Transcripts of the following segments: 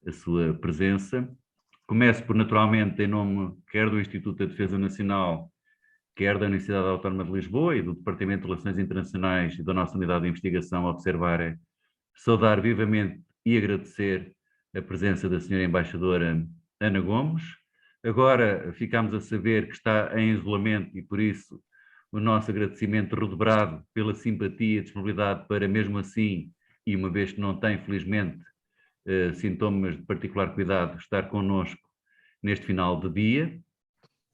a sua presença. Começo por, naturalmente, em nome quer do Instituto da Defesa Nacional, quer da Universidade Autónoma de Lisboa e do Departamento de Relações Internacionais e da nossa Unidade de Investigação Observar, saudar vivamente e agradecer a presença da senhora embaixadora Ana Gomes. Agora ficamos a saber que está em isolamento e, por isso, o nosso agradecimento redobrado pela simpatia e disponibilidade para, mesmo assim, e uma vez que não tem, felizmente, sintomas de particular cuidado, estar connosco neste final de dia,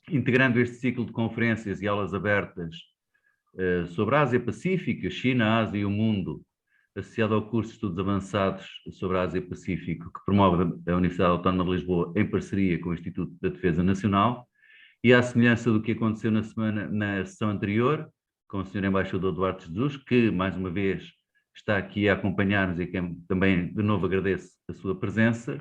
integrando este ciclo de conferências e aulas abertas sobre a Ásia-Pacífico, a China, a Ásia e o mundo, associado ao curso de Estudos Avançados sobre a Ásia-Pacífico, que promove a Universidade Autónoma de Lisboa em parceria com o Instituto da Defesa Nacional, e à semelhança do que aconteceu na sessão anterior, com o Sr. Embaixador Duarte Jesus, que, mais uma vez, está aqui a acompanhar-nos e que também, de novo, agradeço a sua presença.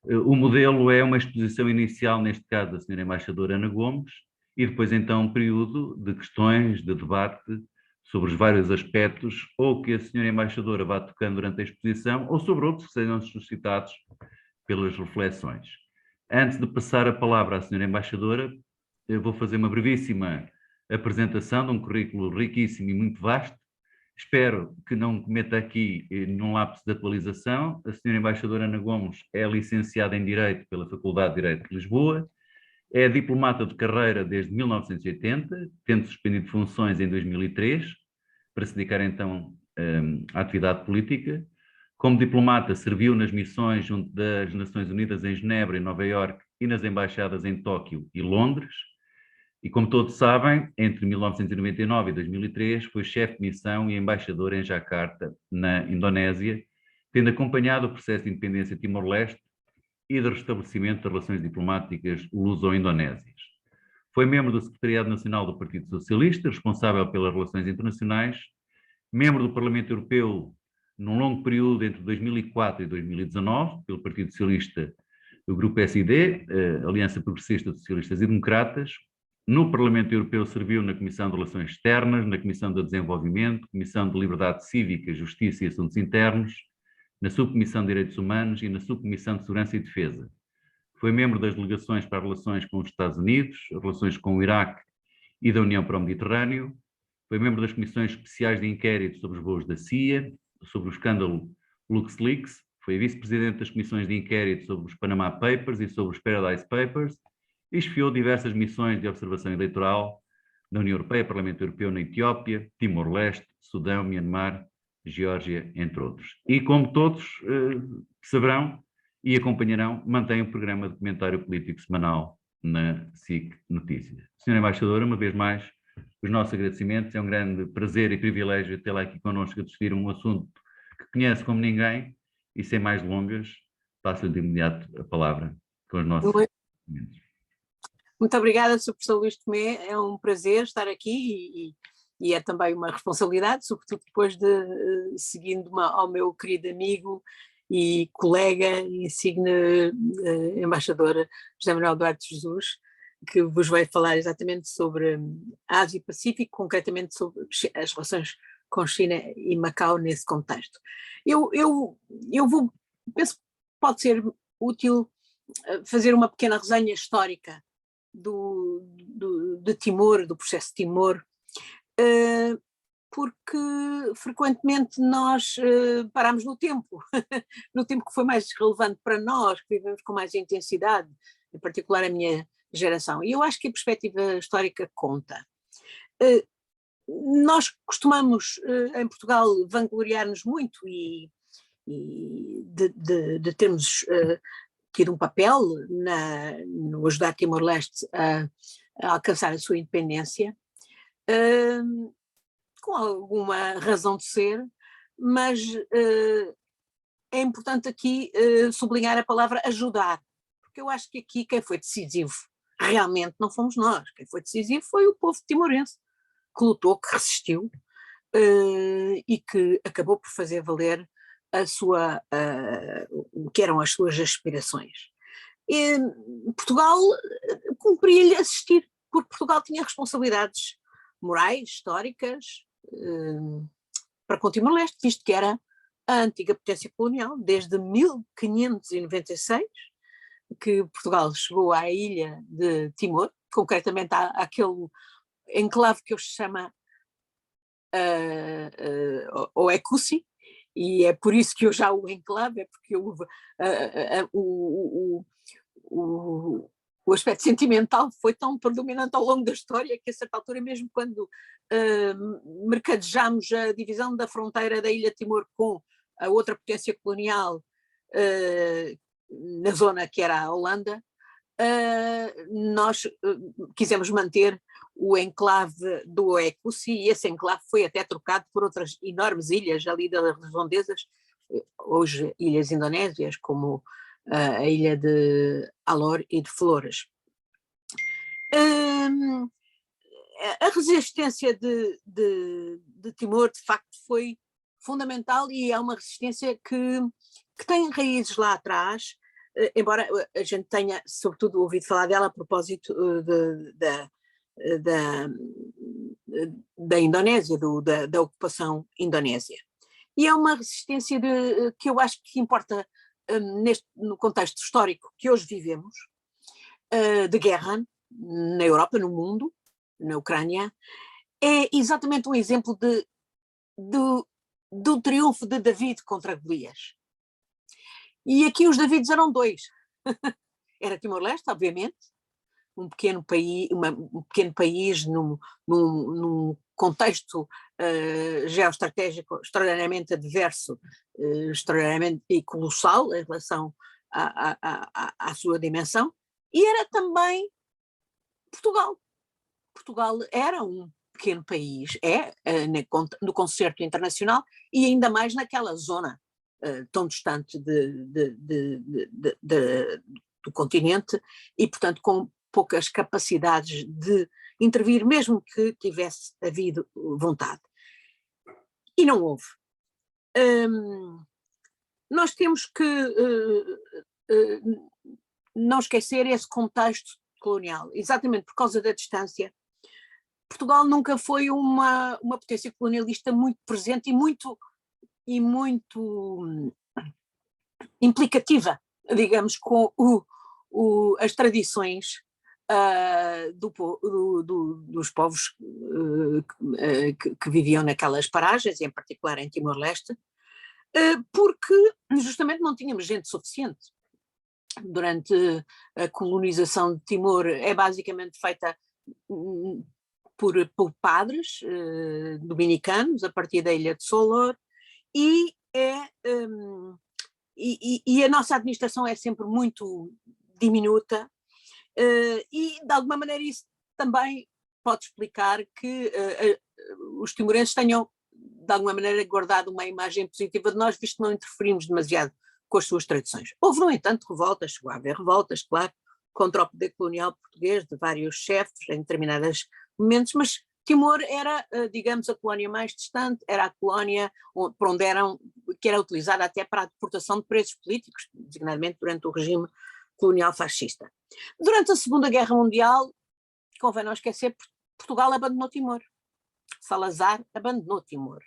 O modelo é uma exposição inicial, neste caso, da Sra. Embaixadora Ana Gomes, e depois, então, um período de questões, de debate sobre os vários aspectos, ou que a Sra. Embaixadora vá tocando durante a exposição, ou sobre outros que sejam suscitados pelas reflexões. Antes de passar a palavra à Sra. Embaixadora, eu vou fazer uma brevíssima apresentação de um currículo riquíssimo e muito vasto. Espero que não cometa aqui nenhum lapso de atualização. A Sra. Embaixadora Ana Gomes é licenciada em Direito pela Faculdade de Direito de Lisboa, é diplomata de carreira desde 1980, tendo suspendido funções em 2003, para se dedicar então à atividade política. Como diplomata, serviu nas missões junto das Nações Unidas em Genebra e Nova Iorque e nas embaixadas em Tóquio e Londres. E como todos sabem, entre 1999 e 2003 foi chefe de missão e embaixador em Jacarta, na Indonésia, tendo acompanhado o processo de independência de Timor-Leste e de restabelecimento de relações diplomáticas luso-indonésias. Foi membro do Secretariado Nacional do Partido Socialista, responsável pelas relações internacionais, membro do Parlamento Europeu num longo período entre 2004 e 2019, pelo Partido Socialista do Grupo SD, Aliança Progressista de Socialistas e Democratas. No Parlamento Europeu serviu na Comissão de Relações Externas, na Comissão de Desenvolvimento, Comissão de Liberdade Cívica, Justiça e Assuntos Internos, na Subcomissão de Direitos Humanos e na Subcomissão de Segurança e Defesa. Foi membro das delegações para relações com os Estados Unidos, relações com o Iraque e da União para o Mediterrâneo. Foi membro das comissões especiais de inquérito sobre os voos da CIA, sobre o escândalo LuxLeaks. Foi vice-presidente das comissões de inquérito sobre os Panama Papers e sobre os Paradise Papers. E esfiou diversas missões de observação eleitoral da União Europeia, Parlamento Europeu na Etiópia, Timor-Leste, Sudão, Myanmar, Geórgia, entre outros. E como todos saberão e acompanharão, mantém um programa de comentário político semanal na SIC Notícias. Senhora Embaixadora, uma vez mais, os nossos agradecimentos. É um grande prazer e privilégio tê-la aqui connosco a discutir um assunto que conhece como ninguém, e sem mais delongas, passo-lhe de imediato a palavra com os nossos agradecimentos. Muito obrigada, Sr. Professor Luís Tomé, é um prazer estar aqui e é também uma responsabilidade, sobretudo depois de, seguindo-me ao meu querido amigo e colega insigne embaixador José Manuel Duarte Jesus, que vos vai falar exatamente sobre a Ásia e Pacífico, concretamente sobre as relações com China e Macau nesse contexto. Penso que pode ser útil fazer uma pequena resenha histórica de Timor, do processo de Timor, porque frequentemente nós paramos no tempo, no tempo que foi mais relevante para nós, que vivemos com mais intensidade, em particular a minha geração. E eu acho que a perspectiva histórica conta. Nós costumamos, em Portugal, vangloriar-nos muito de termos tido um papel no ajudar Timor-Leste a alcançar a sua independência, com alguma razão de ser, mas é importante aqui sublinhar a palavra ajudar, porque eu acho que aqui quem foi decisivo realmente não fomos nós, quem foi decisivo foi o povo timorense, que lutou, que resistiu e que acabou por fazer valer o que eram as suas aspirações. E Portugal cumpria-lhe assistir, porque Portugal tinha responsabilidades morais, históricas, para com Timor-Leste, visto que era a antiga potência colonial, desde 1596, que Portugal chegou à ilha de Timor, concretamente àquele enclave que hoje se chama Oecussi, e é por isso que eu já o enclave, é porque houve o aspecto sentimental foi tão predominante ao longo da história que a certa altura, mesmo quando mercadejamos a divisão da fronteira da Ilha de Timor com a outra potência colonial na zona que era a Holanda, nós quisemos manter o enclave do Oecussi, e esse enclave foi até trocado por outras enormes ilhas ali das redondezas, hoje ilhas indonésias, como a ilha de Alor e de Flores. A resistência de Timor, de facto, foi fundamental, e é uma resistência que tem raízes lá atrás, embora a gente tenha, sobretudo, ouvido falar dela a propósito da Indonésia, da ocupação indonésia. E é uma resistência que eu acho que importa no contexto histórico que hoje vivemos, de guerra na Europa, no mundo, na Ucrânia. É exatamente um exemplo do triunfo de David contra Golias. E aqui os Davids eram dois. Era Timor-Leste, obviamente, um pequeno país num contexto geoestratégico extraordinariamente adverso, extraordinariamente e colossal em relação à sua dimensão, e era também Portugal. Portugal era um pequeno país, no concerto internacional, e ainda mais naquela zona tão distante do continente, e portanto com poucas capacidades de intervir, mesmo que tivesse havido vontade. E não houve. Nós temos que não esquecer esse contexto colonial, exatamente por causa da distância. Portugal nunca foi uma potência colonialista muito presente e muito implicativa, digamos, com as tradições dos povos que viviam naquelas paragens, em particular em Timor-Leste, porque justamente não tínhamos gente suficiente. Durante a colonização de Timor é basicamente feita por padres dominicanos, a partir da ilha de Solor, e a nossa administração é sempre muito diminuta, e de alguma maneira isso também pode explicar que os timorenses tenham de alguma maneira guardado uma imagem positiva de nós, visto que não interferimos demasiado com as suas tradições. Houve, no entanto, revoltas, chegou a haver revoltas, claro, contra o poder colonial português, de vários chefes em determinados momentos, mas Timor era, digamos, a colónia mais distante, era a colónia por onde que era utilizada até para a deportação de presos políticos, designadamente durante o regime colonial fascista. Durante a Segunda Guerra Mundial, convém não esquecer, Portugal abandonou Timor. Salazar abandonou Timor.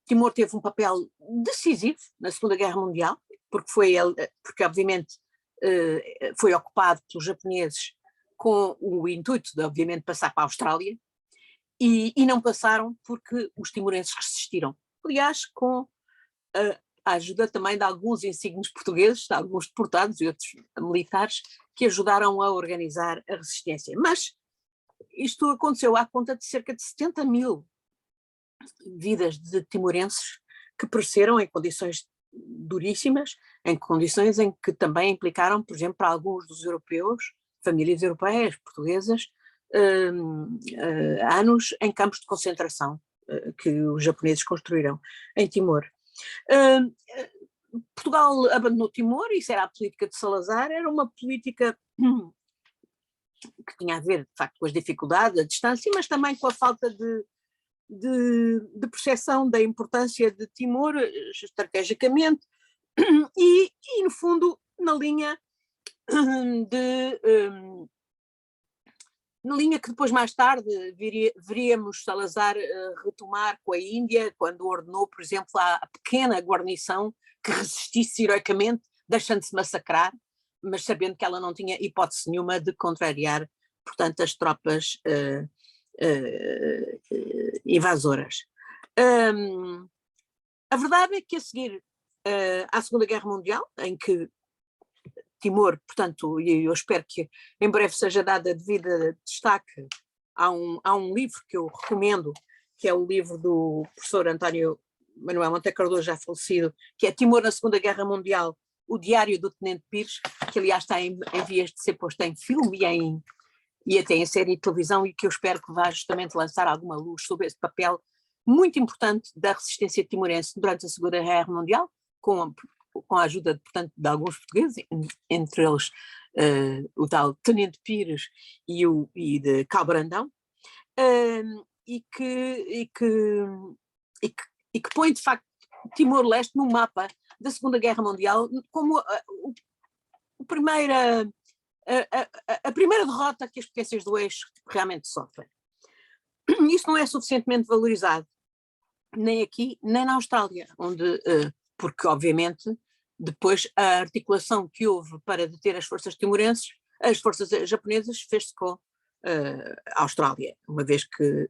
Timor teve um papel decisivo na Segunda Guerra Mundial, porque obviamente foi ocupado pelos japoneses com o intuito de, obviamente, passar para a Austrália, e não passaram porque os timorenses resistiram. Aliás, com a ajuda também de alguns insígnios portugueses, de alguns deportados e outros militares, que ajudaram a organizar a resistência. Mas isto aconteceu à conta de cerca de 70 mil vidas de timorenses que pereceram em condições duríssimas, em condições em que também implicaram, por exemplo, para alguns dos europeus, famílias europeias, portuguesas, anos em campos de concentração que os japoneses construíram em Timor. Portugal abandonou Timor, isso era a política de Salazar, era uma política que tinha a ver, de facto, com as dificuldades, a distância, mas também com a falta de percepção da importância de Timor estrategicamente e, no fundo, na linha na linha que depois mais tarde veríamos Salazar retomar com a Índia, quando ordenou, por exemplo, a pequena guarnição que resistisse heroicamente, deixando-se massacrar, mas sabendo que ela não tinha hipótese nenhuma de contrariar, portanto, as tropas invasoras. A verdade é que a seguir à Segunda Guerra Mundial, em que Timor, portanto, e eu espero que em breve seja dada devida destaque, há um livro que eu recomendo, que é o livro do professor António Manuel Monteiro Cardoso, já falecido, que é Timor na Segunda Guerra Mundial, o Diário do Tenente Pires, que aliás está em vias de ser posto em filme e até em série de televisão, e que eu espero que vá justamente lançar alguma luz sobre esse papel muito importante da resistência timorense durante a Segunda Guerra Mundial, com a ajuda, portanto, de alguns portugueses, entre eles o tal Tenente Pires e de Cal Brandão, e que põe, de facto, Timor-Leste no mapa da Segunda Guerra Mundial como a primeira derrota que as potências do eixo realmente sofrem. Isso não é suficientemente valorizado, nem aqui, nem na Austrália, porque, obviamente, depois a articulação que houve para deter as forças timorenses, as forças japonesas, fez-se com a Austrália, uma vez que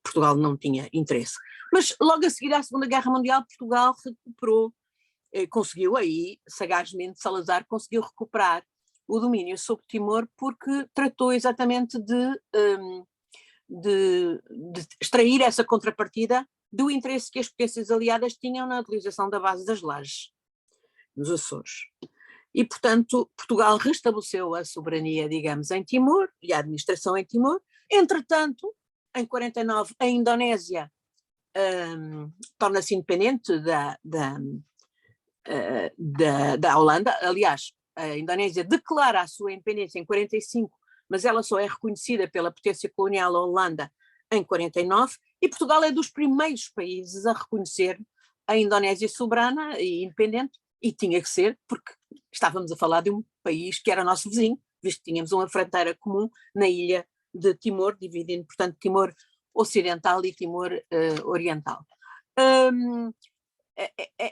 Portugal não tinha interesse. Mas logo a seguir à Segunda Guerra Mundial, Portugal recuperou, conseguiu aí, sagazmente, Salazar conseguiu recuperar o domínio sobre Timor, porque tratou exatamente de extrair essa contrapartida do interesse que as potências aliadas tinham na utilização da base das Lajes, nos Açores. E, portanto, Portugal restabeleceu a soberania, digamos, em Timor e a administração em Timor. Entretanto, em 49, a Indonésia torna-se independente da Holanda. Aliás, a Indonésia declara a sua independência em 45, mas ela só é reconhecida pela potência colonial Holanda em 49, e Portugal é dos primeiros países a reconhecer a Indonésia soberana e independente, e tinha que ser, porque estávamos a falar de um país que era nosso vizinho, visto que tínhamos uma fronteira comum na ilha de Timor, dividindo, portanto, Timor Ocidental e Timor Oriental.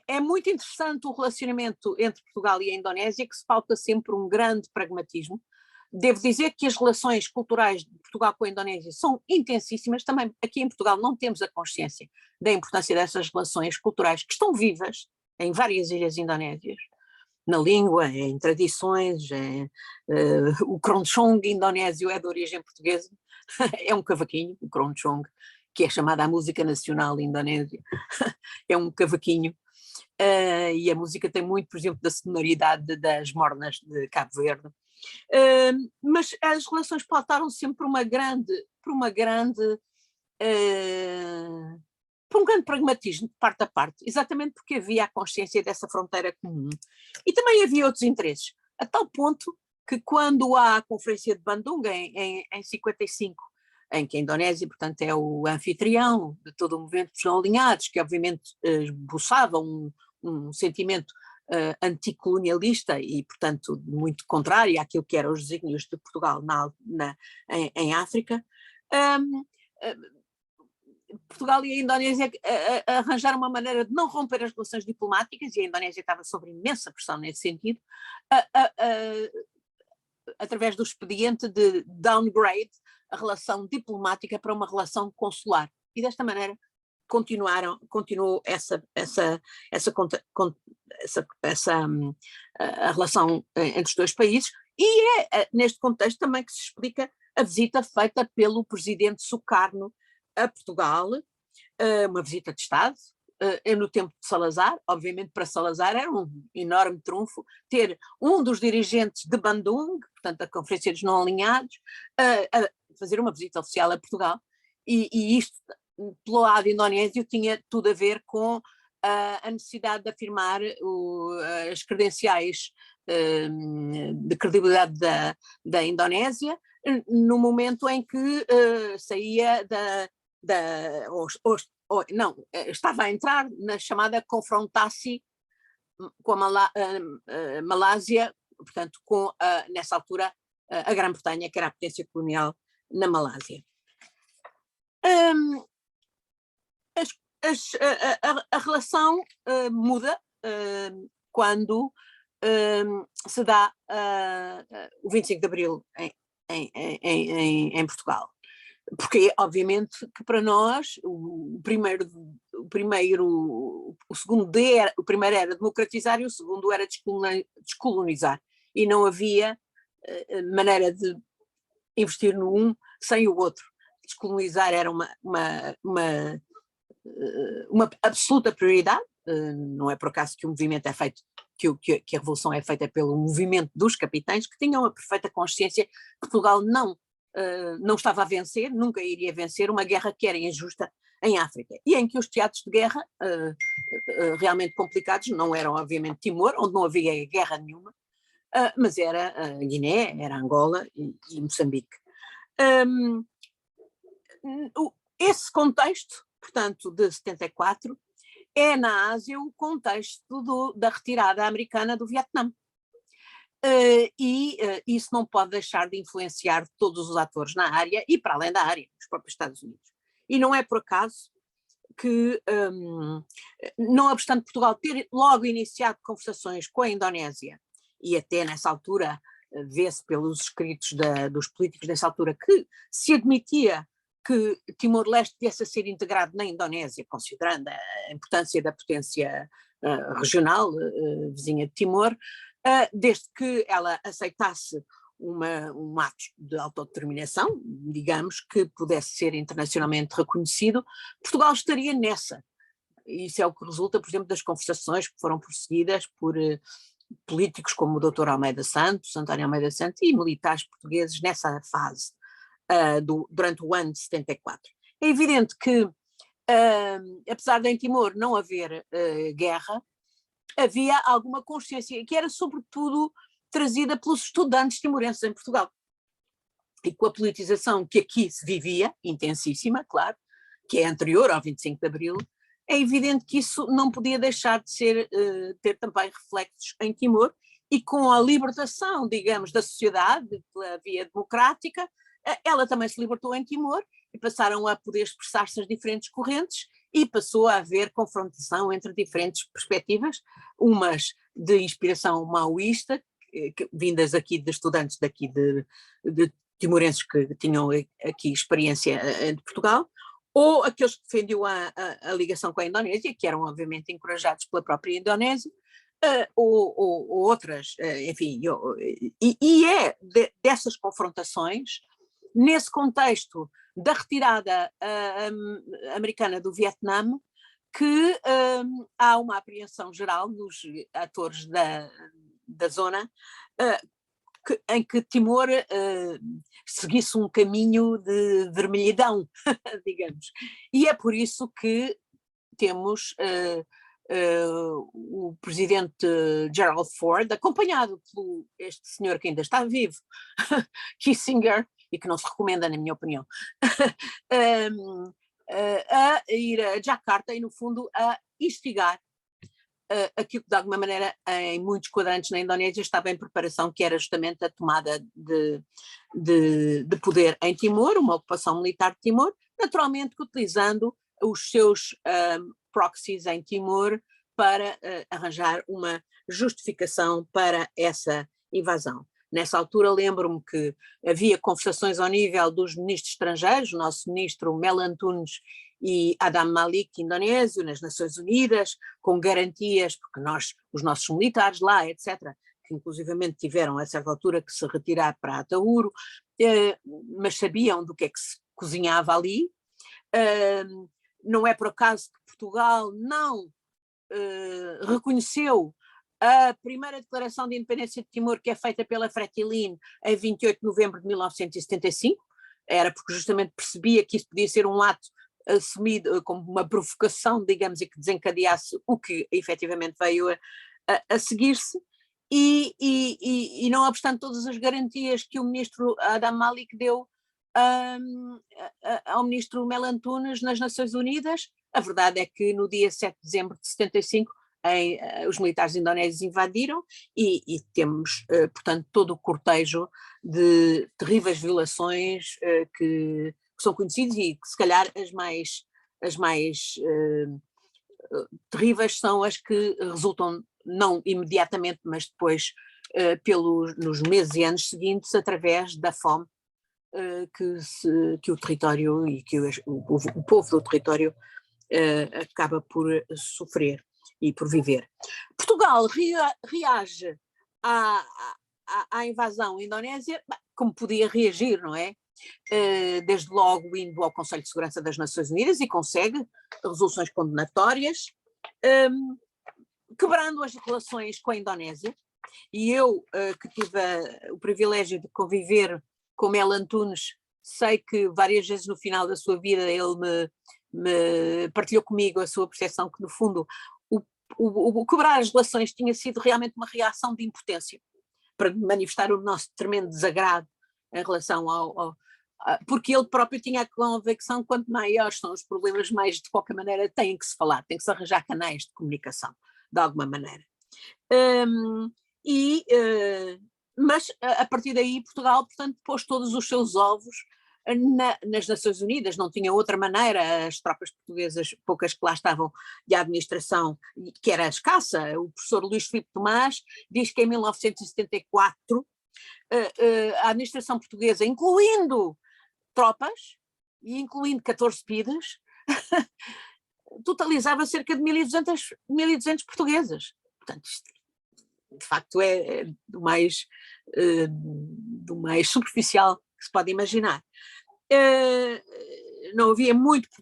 É muito interessante o relacionamento entre Portugal e a Indonésia, que se pauta sempre um grande pragmatismo. Devo dizer que as relações culturais de Portugal com a Indonésia são intensíssimas. Também aqui em Portugal não temos a consciência da importância dessas relações culturais, que estão vivas em várias ilhas indonésias, na língua, em tradições. O keroncong indonésio é de origem portuguesa, é um cavaquinho, o keroncong, que é chamada a música nacional indonésia, é um cavaquinho, e a música tem muito, por exemplo, da sonoridade das mornas de Cabo Verde. Mas as relações pautaram sempre por um grande pragmatismo de parte a parte, exatamente porque havia a consciência dessa fronteira comum. E também havia outros interesses, a tal ponto que quando há a Conferência de Bandung em 55, em que a Indonésia, portanto, é o anfitrião de todo o movimento dos não alinhados, que obviamente esboçava um sentimento anticolonialista e, portanto, muito contrário àquilo que eram os desígnios de Portugal em África. Portugal e a Indonésia arranjaram uma maneira de não romper as relações diplomáticas, e a Indonésia estava sob imensa pressão nesse sentido, através do expediente de downgrade a relação diplomática para uma relação consular. E desta maneira continuou a relação entre os dois países, e é neste contexto também que se explica a visita feita pelo presidente Sukarno a Portugal, uma visita de Estado, no tempo de Salazar. Obviamente para Salazar era um enorme trunfo ter um dos dirigentes de Bandung, portanto da Conferência dos Não Alinhados, a fazer uma visita oficial a Portugal, e isto, pelo lado indonésio, tinha tudo a ver com a necessidade de afirmar as credenciais de credibilidade da Indonésia, no momento em que saía estava a entrar na chamada confrontasse com a Malásia, portanto, nessa altura a Grã-Bretanha, que era a potência colonial na Malásia. A relação muda quando se dá o 25 de Abril em Portugal. Porque, obviamente, que para nós o primeiro era democratizar e o segundo era descolonizar. E não havia maneira de investir no um sem o outro. Descolonizar era uma absoluta prioridade. Não é por acaso que o movimento é feito, que a revolução é feita pelo movimento dos capitães, que tinham a perfeita consciência que Portugal não estava a vencer, nunca iria vencer uma guerra que era injusta em África, e em que os teatros de guerra realmente complicados não eram, obviamente, Timor, onde não havia guerra nenhuma, mas era Guiné, era Angola e Moçambique. Esse contexto, portanto, de 74, é na Ásia o contexto da retirada americana do Vietnã. Isso não pode deixar de influenciar todos os atores na área e para além da área, os próprios Estados Unidos. E não é por acaso que, não obstante Portugal ter logo iniciado conversações com a Indonésia, e até nessa altura vê-se pelos escritos dos políticos nessa altura que se admitia que Timor-Leste viesse a ser integrado na Indonésia, considerando a importância da potência regional vizinha de Timor, desde que ela aceitasse um ato de autodeterminação, digamos, que pudesse ser internacionalmente reconhecido, Portugal estaria nessa. Isso é o que resulta, por exemplo, das conversações que foram prosseguidas por políticos como o Dr. Almeida Santos, António Almeida Santos, e militares portugueses nessa fase, durante o ano de 74. É evidente que, apesar de em Timor não haver guerra, havia alguma consciência, que era sobretudo trazida pelos estudantes timorenses em Portugal. E com a politização que aqui se vivia, intensíssima, claro, que é anterior ao 25 de Abril, é evidente que isso não podia deixar de ter também reflexos em Timor, e com a libertação, digamos, da sociedade pela via democrática, ela também se libertou em Timor e passaram a poder expressar-se as diferentes correntes e passou a haver confrontação entre diferentes perspectivas, umas de inspiração maoísta, vindas aqui de estudantes daqui de timorenses que tinham aqui experiência de Portugal, ou aqueles que defendiam a ligação com a Indonésia, que eram obviamente encorajados pela própria Indonésia, ou outras, enfim, dessas confrontações, nesse contexto da retirada americana do Vietnã, que há uma apreensão geral dos atores da zona, em que Timor seguisse um caminho de vermelhidão, digamos. E é por isso que temos o presidente Gerald Ford, acompanhado por este senhor que ainda está vivo, Kissinger, e que não se recomenda, na minha opinião, a ir a Jakarta e, no fundo, a instigar aquilo que, de alguma maneira, em muitos quadrantes na Indonésia estava em preparação, que era justamente a tomada de poder em Timor, uma ocupação militar de Timor, naturalmente utilizando os seus proxies em Timor para arranjar uma justificação para essa invasão. Nessa altura lembro-me que havia conversações ao nível dos ministros estrangeiros, o nosso ministro Mel Antunes e Adam Malik, indonésio, nas Nações Unidas, com garantias, porque os nossos militares lá, etc., que inclusivamente tiveram a certa altura que se retirar para Ataúro, mas sabiam do que é que se cozinhava ali. Não é por acaso que Portugal não reconheceu a primeira declaração de independência de Timor, que é feita pela Fretilin em 28 de novembro de 1975, era porque justamente percebia que isso podia ser um ato assumido como uma provocação, digamos, e que desencadeasse o que efetivamente veio a seguir-se, e não obstante todas as garantias que o ministro Adam Malik deu ao ministro Mel Antunes nas Nações Unidas, a verdade é que no dia 7 de dezembro de 75 os militares indonésios invadiram e temos, portanto, todo o cortejo de terríveis violações que são conhecidas e que se calhar as mais terríveis são as que resultam não imediatamente, mas depois nos meses e anos seguintes, através da fome que o território e que o povo do território acaba por sofrer e por viver. Portugal reage à invasão indonésia como podia reagir, não é? Desde logo indo ao Conselho de Segurança das Nações Unidas e consegue resoluções condenatórias, quebrando as relações com a Indonésia. E eu, que tive o privilégio de conviver com Mel Antunes, sei que várias vezes no final da sua vida ele me partilhou comigo a sua percepção que, no fundo, o quebrar as relações tinha sido realmente uma reação de impotência, para manifestar o nosso tremendo desagrado em relação porque ele próprio tinha a convicção que quanto maiores são os problemas, mais de qualquer maneira têm que se falar, tem que se arranjar canais de comunicação, de alguma maneira. Mas a partir daí Portugal, portanto, pôs todos os seus ovos nas Nações Unidas, não tinha outra maneira. As tropas portuguesas, poucas que lá estavam de administração, que era escassa, o professor Luís Filipe Tomás diz que em 1974 a administração portuguesa, incluindo tropas e incluindo 14 PIDES, totalizava cerca de 1.200 portuguesas. Portanto, isto, de facto, é do mais superficial que se pode imaginar. Não havia muito que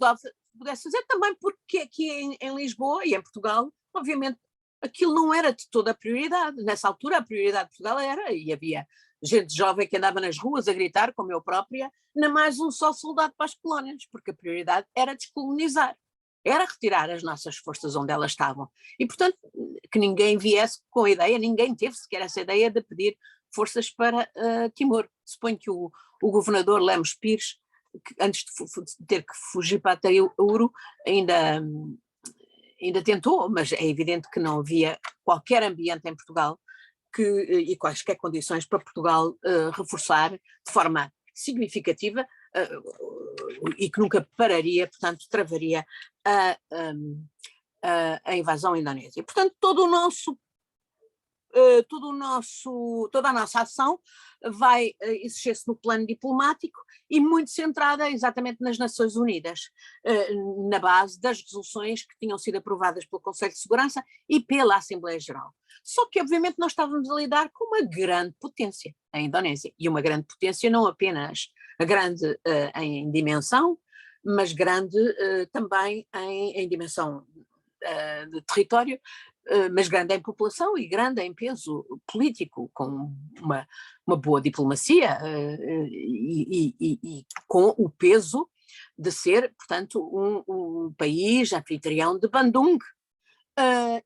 pudesse fazer, também porque aqui em Lisboa e em Portugal, obviamente, aquilo não era de toda a prioridade. Nessa altura a prioridade de Portugal era, e havia gente jovem que andava nas ruas a gritar, como eu própria, não mais um só soldado para as colónias, porque a prioridade era descolonizar, era retirar as nossas forças onde elas estavam. E, portanto, que ninguém viesse com a ideia, ninguém teve sequer essa ideia de pedir forças para Timor. Suponho que o governador Lemos Pires, que antes de ter que fugir para Ataúro, ainda tentou, mas é evidente que não havia qualquer ambiente em Portugal e quaisquer condições para Portugal reforçar de forma significativa e que nunca pararia, portanto, travaria a invasão indonésia. Portanto, toda a nossa ação vai exercer-se no plano diplomático e muito centrada exatamente nas Nações Unidas, na base das resoluções que tinham sido aprovadas pelo Conselho de Segurança e pela Assembleia Geral. Só que, obviamente, nós estávamos a lidar com uma grande potência, a Indonésia, e uma grande potência não apenas grande em dimensão, mas grande também em dimensão de território, mas grande em população e grande em peso político, com uma boa diplomacia e com o peso de ser, portanto, um país anfitrião de Bandung.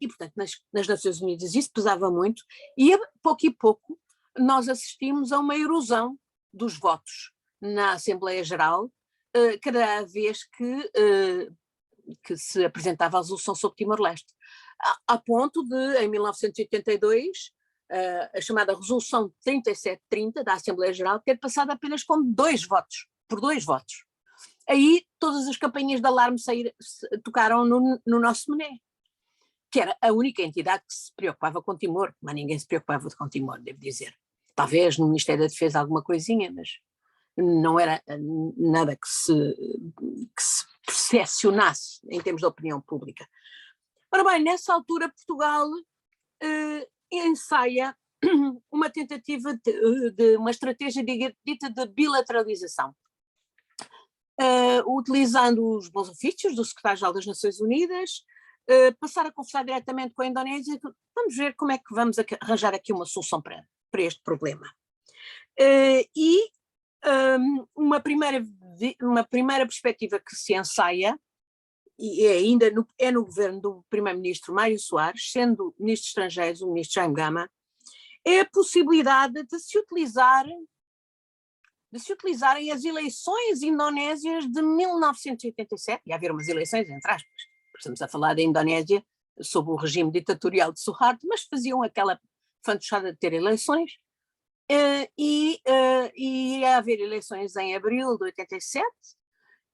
E, portanto, nas Nações Unidas isso pesava muito e, pouco e pouco, nós assistimos a uma erosão dos votos na Assembleia Geral, cada vez que se apresentava a resolução sobre Timor-Leste, a ponto de, em 1982, a chamada Resolução 3730 da Assembleia Geral ter passado apenas com 2 votos, por 2 votos. Aí todas as campainhas de alarme tocaram no nosso Mené, que era a única entidade que se preocupava com Timor, mas ninguém se preocupava com Timor, devo dizer. Talvez no Ministério da Defesa alguma coisinha, mas não era nada que se percepcionasse em termos de opinião pública. Ora bem, nessa altura Portugal ensaia uma tentativa de uma estratégia dita de bilateralização, utilizando os bons ofícios do secretário-geral das Nações Unidas, passar a conversar diretamente com a Indonésia. Vamos ver como é que vamos arranjar aqui uma solução para este problema. Uma primeira perspectiva que se ensaia, e ainda no governo do primeiro-ministro Mário Soares, sendo ministro de Estrangeiros o ministro Jaime Gama, é a possibilidade de se utilizarem as eleições indonésias de 1987, e haver umas eleições entre aspas, estamos a falar da Indonésia sob o regime ditatorial de Suharto, mas faziam aquela fantochada de ter eleições, e ia haver eleições em abril de 87,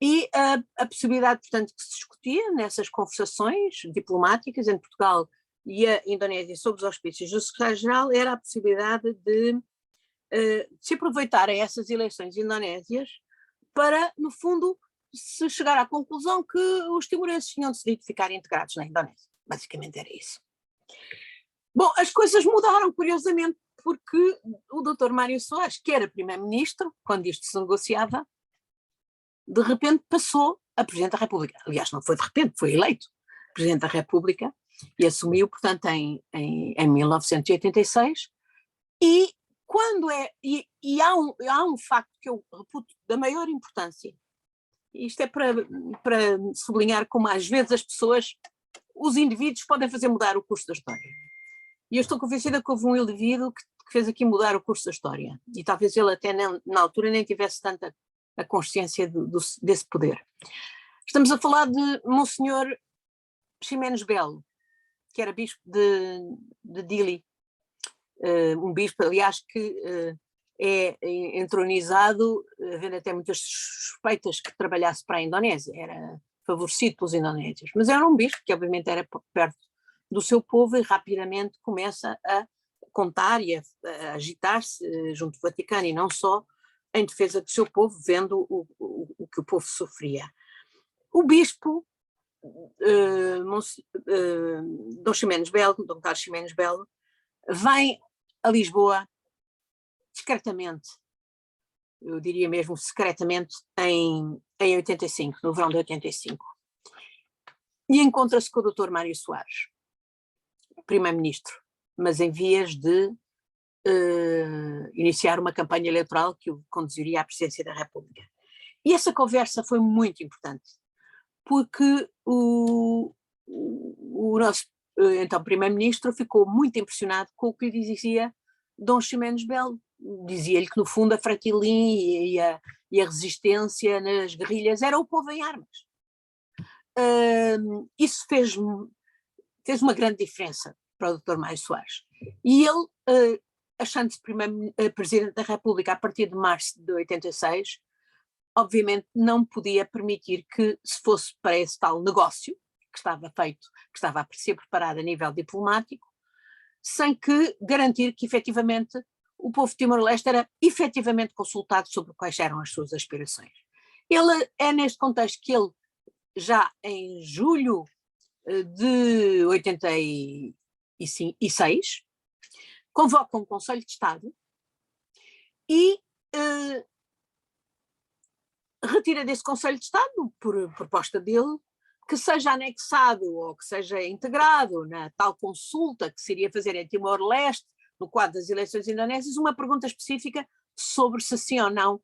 e a possibilidade, portanto, que se discutia nessas conversações diplomáticas entre Portugal e a Indonésia sob os auspícios do secretário-geral era a possibilidade de se aproveitarem essas eleições indonésias para, no fundo, se chegar à conclusão que os timorenses tinham decidido ficar integrados na Indonésia. Basicamente era isso. Bom, as coisas mudaram, curiosamente, porque o Dr. Mário Soares, que era primeiro-ministro, quando isto se negociava, de repente passou a Presidente da República. Aliás, não foi de repente, foi eleito Presidente da República e assumiu, portanto, em 1986. E quando há um facto que eu reputo da maior importância, e isto é para sublinhar como às vezes as pessoas, os indivíduos podem fazer mudar o curso da história. E eu estou convencida que houve um indivíduo que fez aqui mudar o curso da história, e talvez ele até na altura nem tivesse tanta a consciência desse poder. Estamos a falar de Monsenhor Ximenes Belo, que era bispo de Dili, um bispo, aliás, que é entronizado, havendo até muitas suspeitas que trabalhasse para a Indonésia, era favorecido pelos indonésios, mas era um bispo que obviamente era perto do seu povo e rapidamente começa a contar e a agitar-se junto do Vaticano e não só, em defesa do seu povo, vendo o que o povo sofria. O bispo, Dom Ximenes Belo, Dom Carlos Ximenes Belo, vem a Lisboa discretamente, eu diria mesmo secretamente, em 85, no verão de 85, e encontra-se com o Dr. Mário Soares, primeiro-ministro, mas em vias de iniciar uma campanha eleitoral que o conduziria à presidência da República. E essa conversa foi muito importante, porque o nosso então primeiro-ministro ficou muito impressionado com o que lhe dizia Dom Ximenes Belo. Dizia-lhe que no fundo a Fraquilim e a resistência nas guerrilhas era o povo em armas. Isso fez uma grande diferença para o Dr. Mário Soares. E ele, achando-se Presidente da República a partir de março de 86, obviamente não podia permitir que se fosse para esse tal negócio que estava feito, que estava a ser preparado a nível diplomático, sem que garantir que efetivamente o povo de Timor-Leste era efetivamente consultado sobre quais eram as suas aspirações. Ele é neste contexto que ele, já em julho de 86, convoca um Conselho de Estado e retira desse Conselho de Estado, por proposta dele, que seja anexado ou que seja integrado na tal consulta que se iria fazer em Timor-Leste, no quadro das eleições indonésias, uma pergunta específica sobre se sim ou não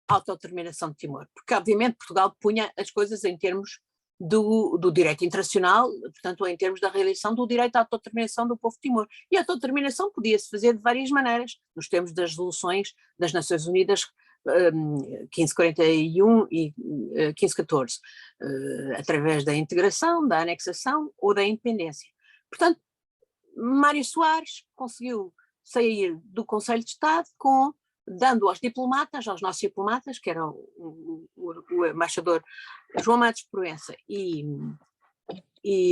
autodeterminação de Timor. Porque, obviamente, Portugal punha as coisas em termos do direito internacional, portanto, em termos da realização do direito à autodeterminação do povo de Timor. E a autodeterminação podia-se fazer de várias maneiras, nos termos das resoluções das Nações Unidas 1541 e 1514, através da integração, da anexação ou da independência. Portanto, Mário Soares conseguiu sair do Conselho de Estado dando aos diplomatas, aos nossos diplomatas, que eram o embaixador João Matos Proença e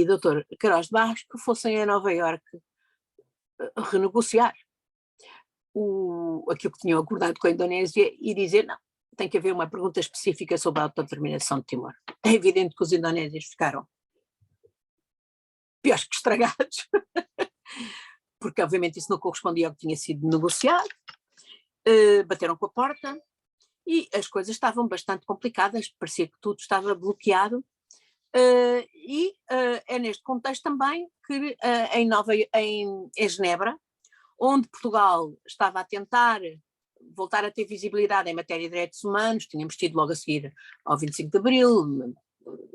Dr. Queiroz de Barros, que fossem a Nova Iorque renegociar aquilo que tinham acordado com a Indonésia e dizer, não, tem que haver uma pergunta específica sobre a autodeterminação de Timor. É evidente que os indonésios ficaram piores que estragados, porque obviamente isso não correspondia ao que tinha sido negociado, bateram com a porta e as coisas estavam bastante complicadas, parecia que tudo estava bloqueado, e é neste contexto também que em Genebra, onde Portugal estava a tentar voltar a ter visibilidade em matéria de direitos humanos, tínhamos tido logo a seguir ao 25 de Abril,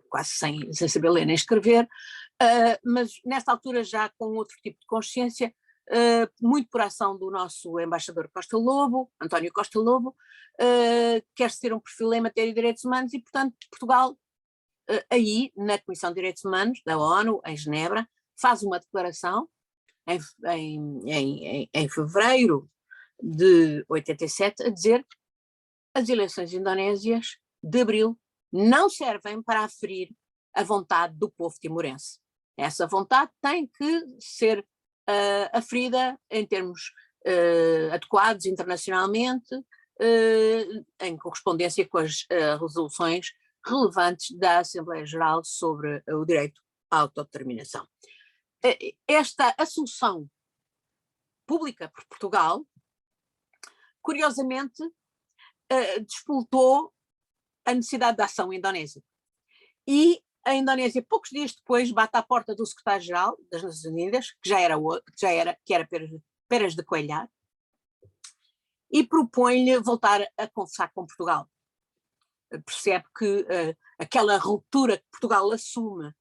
quase sem saber ler nem escrever, mas nesta altura já com outro tipo de consciência, muito por ação do nosso embaixador Costa Lobo, António Costa Lobo, quer-se ter um perfil em matéria de direitos humanos e, portanto, Portugal, aí, na Comissão de Direitos Humanos da ONU, em Genebra, faz uma declaração em fevereiro de 87 a dizer que as eleições indonésias de abril não servem para aferir a vontade do povo timorense. Essa vontade tem que ser aferida em termos adequados internacionalmente, em correspondência com as resoluções relevantes da Assembleia Geral sobre o direito à autodeterminação. Esta assunção pública por Portugal, curiosamente, despoltou a necessidade de ação indonésia. E a Indonésia, poucos dias depois, bate à porta do secretário-geral das Nações Unidas, que era Pérez de Cuéllar, e propõe-lhe voltar a conversar com Portugal. Percebe que aquela ruptura que Portugal assume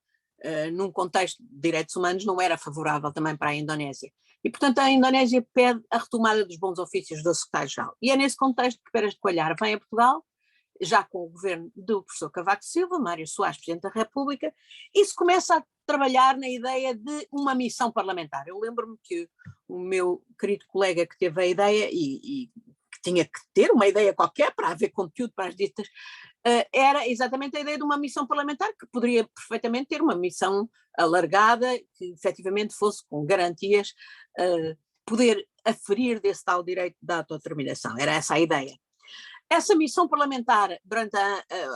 num contexto de direitos humanos não era favorável também para a Indonésia. E, portanto, a Indonésia pede a retomada dos bons ofícios do secretário-geral. E é nesse contexto que Pérez de Cuéllar vem a Portugal, já com o governo do professor Cavaco Silva, Mário Soares, Presidente da República, e se começa a trabalhar na ideia de uma missão parlamentar. Eu lembro-me que o meu querido colega que teve a ideia, e que tinha que ter uma ideia qualquer para haver conteúdo para as ditas, era exatamente a ideia de uma missão parlamentar, que poderia perfeitamente ter uma missão alargada, que efetivamente fosse com garantias, poder aferir desse tal direito da autodeterminação. Era essa a ideia. Essa missão parlamentar, durante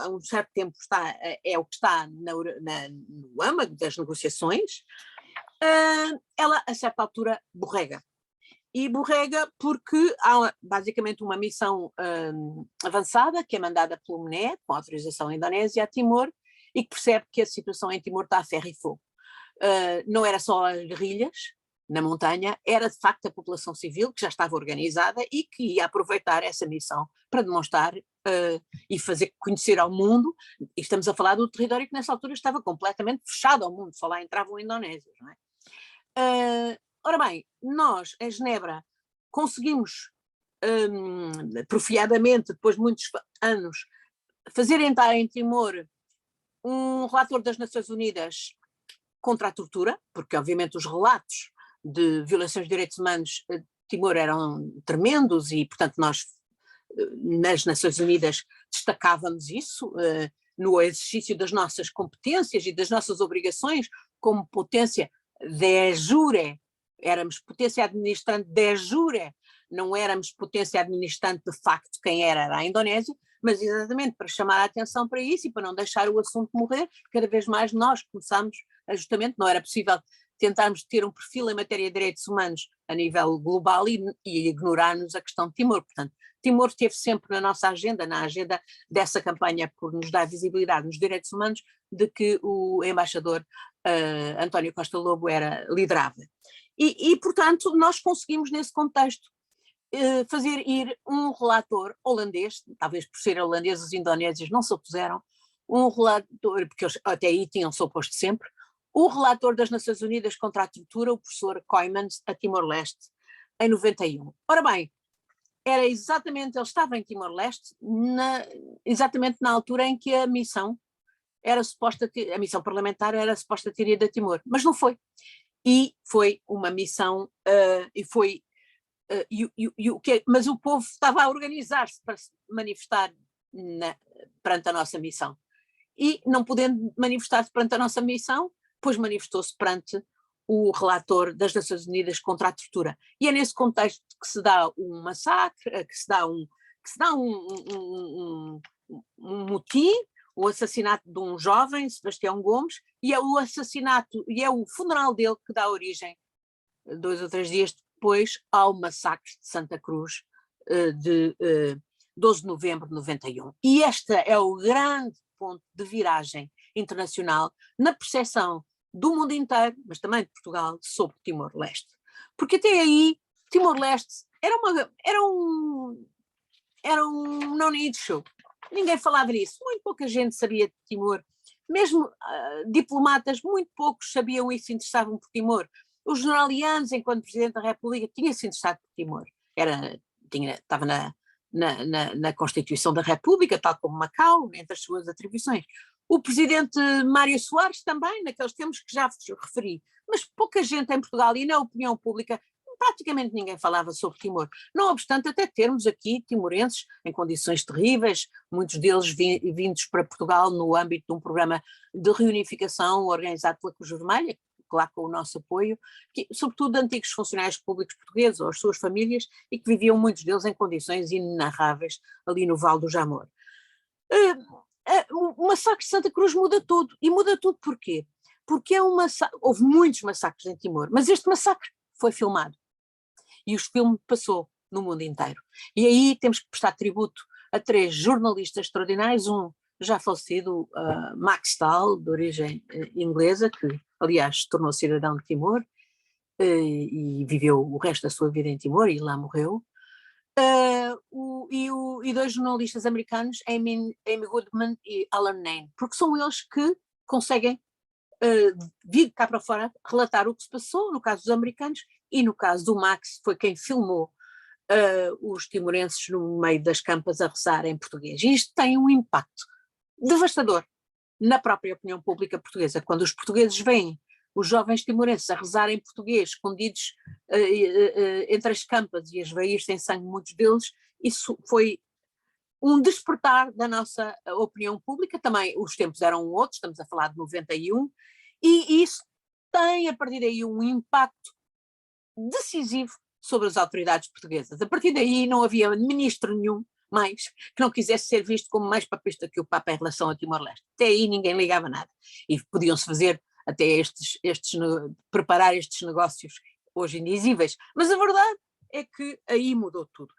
um certo tempo, é o que está no âmago das negociações. Ela, a certa altura, borrega. E borrega porque há basicamente uma missão avançada, que é mandada pelo MNE, com autorização indonésia, a Timor, e que percebe que a situação em Timor está a ferro e fogo. Não era só as guerrilhas na montanha, era de facto a população civil que já estava organizada e que ia aproveitar essa missão para demonstrar e fazer conhecer ao mundo, e estamos a falar do território que nessa altura estava completamente fechado ao mundo, só lá entravam indonésios, não é? Ora bem, nós em Genebra conseguimos profiadamente, depois de muitos anos, fazer entrar em Timor um relator das Nações Unidas contra a tortura, porque obviamente os relatos de violações de direitos humanos de Timor eram tremendos e, portanto, nós nas Nações Unidas destacávamos isso no exercício das nossas competências e das nossas obrigações como potência de jure, éramos potência administrante de jure, não éramos potência administrante de facto, quem era a Indonésia, mas exatamente para chamar a atenção para isso e para não deixar o assunto morrer, cada vez mais nós começámos, justamente, não era possível tentarmos ter um perfil em matéria de direitos humanos a nível global e ignorarmos a questão de Timor. Portanto, Timor esteve sempre na nossa agenda, na agenda dessa campanha por nos dar visibilidade nos direitos humanos, de que o embaixador António Costa Lobo era liderava. E, portanto, nós conseguimos nesse contexto fazer ir um relator holandês, talvez por ser holandês os indonésios não se opuseram, um relator, porque eles até aí tinham-se oposto sempre, o relator das Nações Unidas contra a tortura, o professor Koymans, a Timor-Leste, em 91. Ora bem, era exatamente, ele estava em Timor-Leste, exatamente na altura em que a missão era suposta, a missão parlamentar era suposta ter ido a Timor, mas não foi. E foi uma missão, mas o povo estava a organizar-se para se manifestar perante a nossa missão. E não podendo manifestar-se perante a nossa missão, pois manifestou-se perante o relator das Nações Unidas contra a tortura. E é nesse contexto que se dá um massacre, que se dá um motim, o assassinato de um jovem, Sebastião Gomes, e é o assassinato, e é o funeral dele que dá origem, 2 ou 3 dias depois, ao massacre de Santa Cruz, de 12 de novembro de 91. E este é o grande ponto de viragem internacional na percepção do mundo inteiro, mas também de Portugal, sobre Timor-Leste. Porque até aí, Timor-Leste era um non-issue. Ninguém falava disso, muito pouca gente sabia de Timor, mesmo diplomatas, muito poucos sabiam isso, se interessavam por Timor. O general Yanes, enquanto Presidente da República, tinha-se interessado por Timor, estava na Constituição da República, tal como Macau, entre as suas atribuições. O presidente Mário Soares também, naqueles tempos que já vos referi, mas pouca gente em Portugal e na opinião pública, praticamente ninguém falava sobre Timor. Não obstante até termos aqui timorenses em condições terríveis, muitos deles vindos para Portugal no âmbito de um programa de reunificação organizado pela Cruz Vermelha, lá com o nosso apoio, sobretudo de antigos funcionários públicos portugueses ou as suas famílias, e que viviam muitos deles em condições inenarráveis ali no Vale do Jamor. O massacre de Santa Cruz muda tudo. E muda tudo porquê? Porque houve muitos massacres em Timor, mas este massacre foi filmado. E o filme passou no mundo inteiro. E aí temos que prestar tributo a 3 jornalistas extraordinários, um já falecido, Max Stahl, de origem inglesa, que aliás se tornou cidadão de Timor e viveu o resto da sua vida em Timor e lá morreu. E 2 jornalistas americanos, Amy Goodman e Alan Nain, porque são eles que conseguem vir cá para fora relatar o que se passou, no caso dos americanos, e no caso do Max foi quem filmou os timorenses no meio das campas a rezar em português. E isto tem um impacto devastador na própria opinião pública portuguesa. Quando os portugueses veem os jovens timorenses a rezar em português, escondidos entre as campas e a esvair-se em sangue muitos deles, isso foi um despertar da nossa opinião pública. Também os tempos eram outros, estamos a falar de 91, e isso tem a partir daí um impacto decisivo sobre as autoridades portuguesas. A partir daí não havia ministro nenhum mais que não quisesse ser visto como mais papista que o Papa em relação a Timor-Leste. Até aí ninguém ligava nada. E podiam-se fazer até preparar estes negócios hoje indizíveis. Mas a verdade é que aí mudou tudo.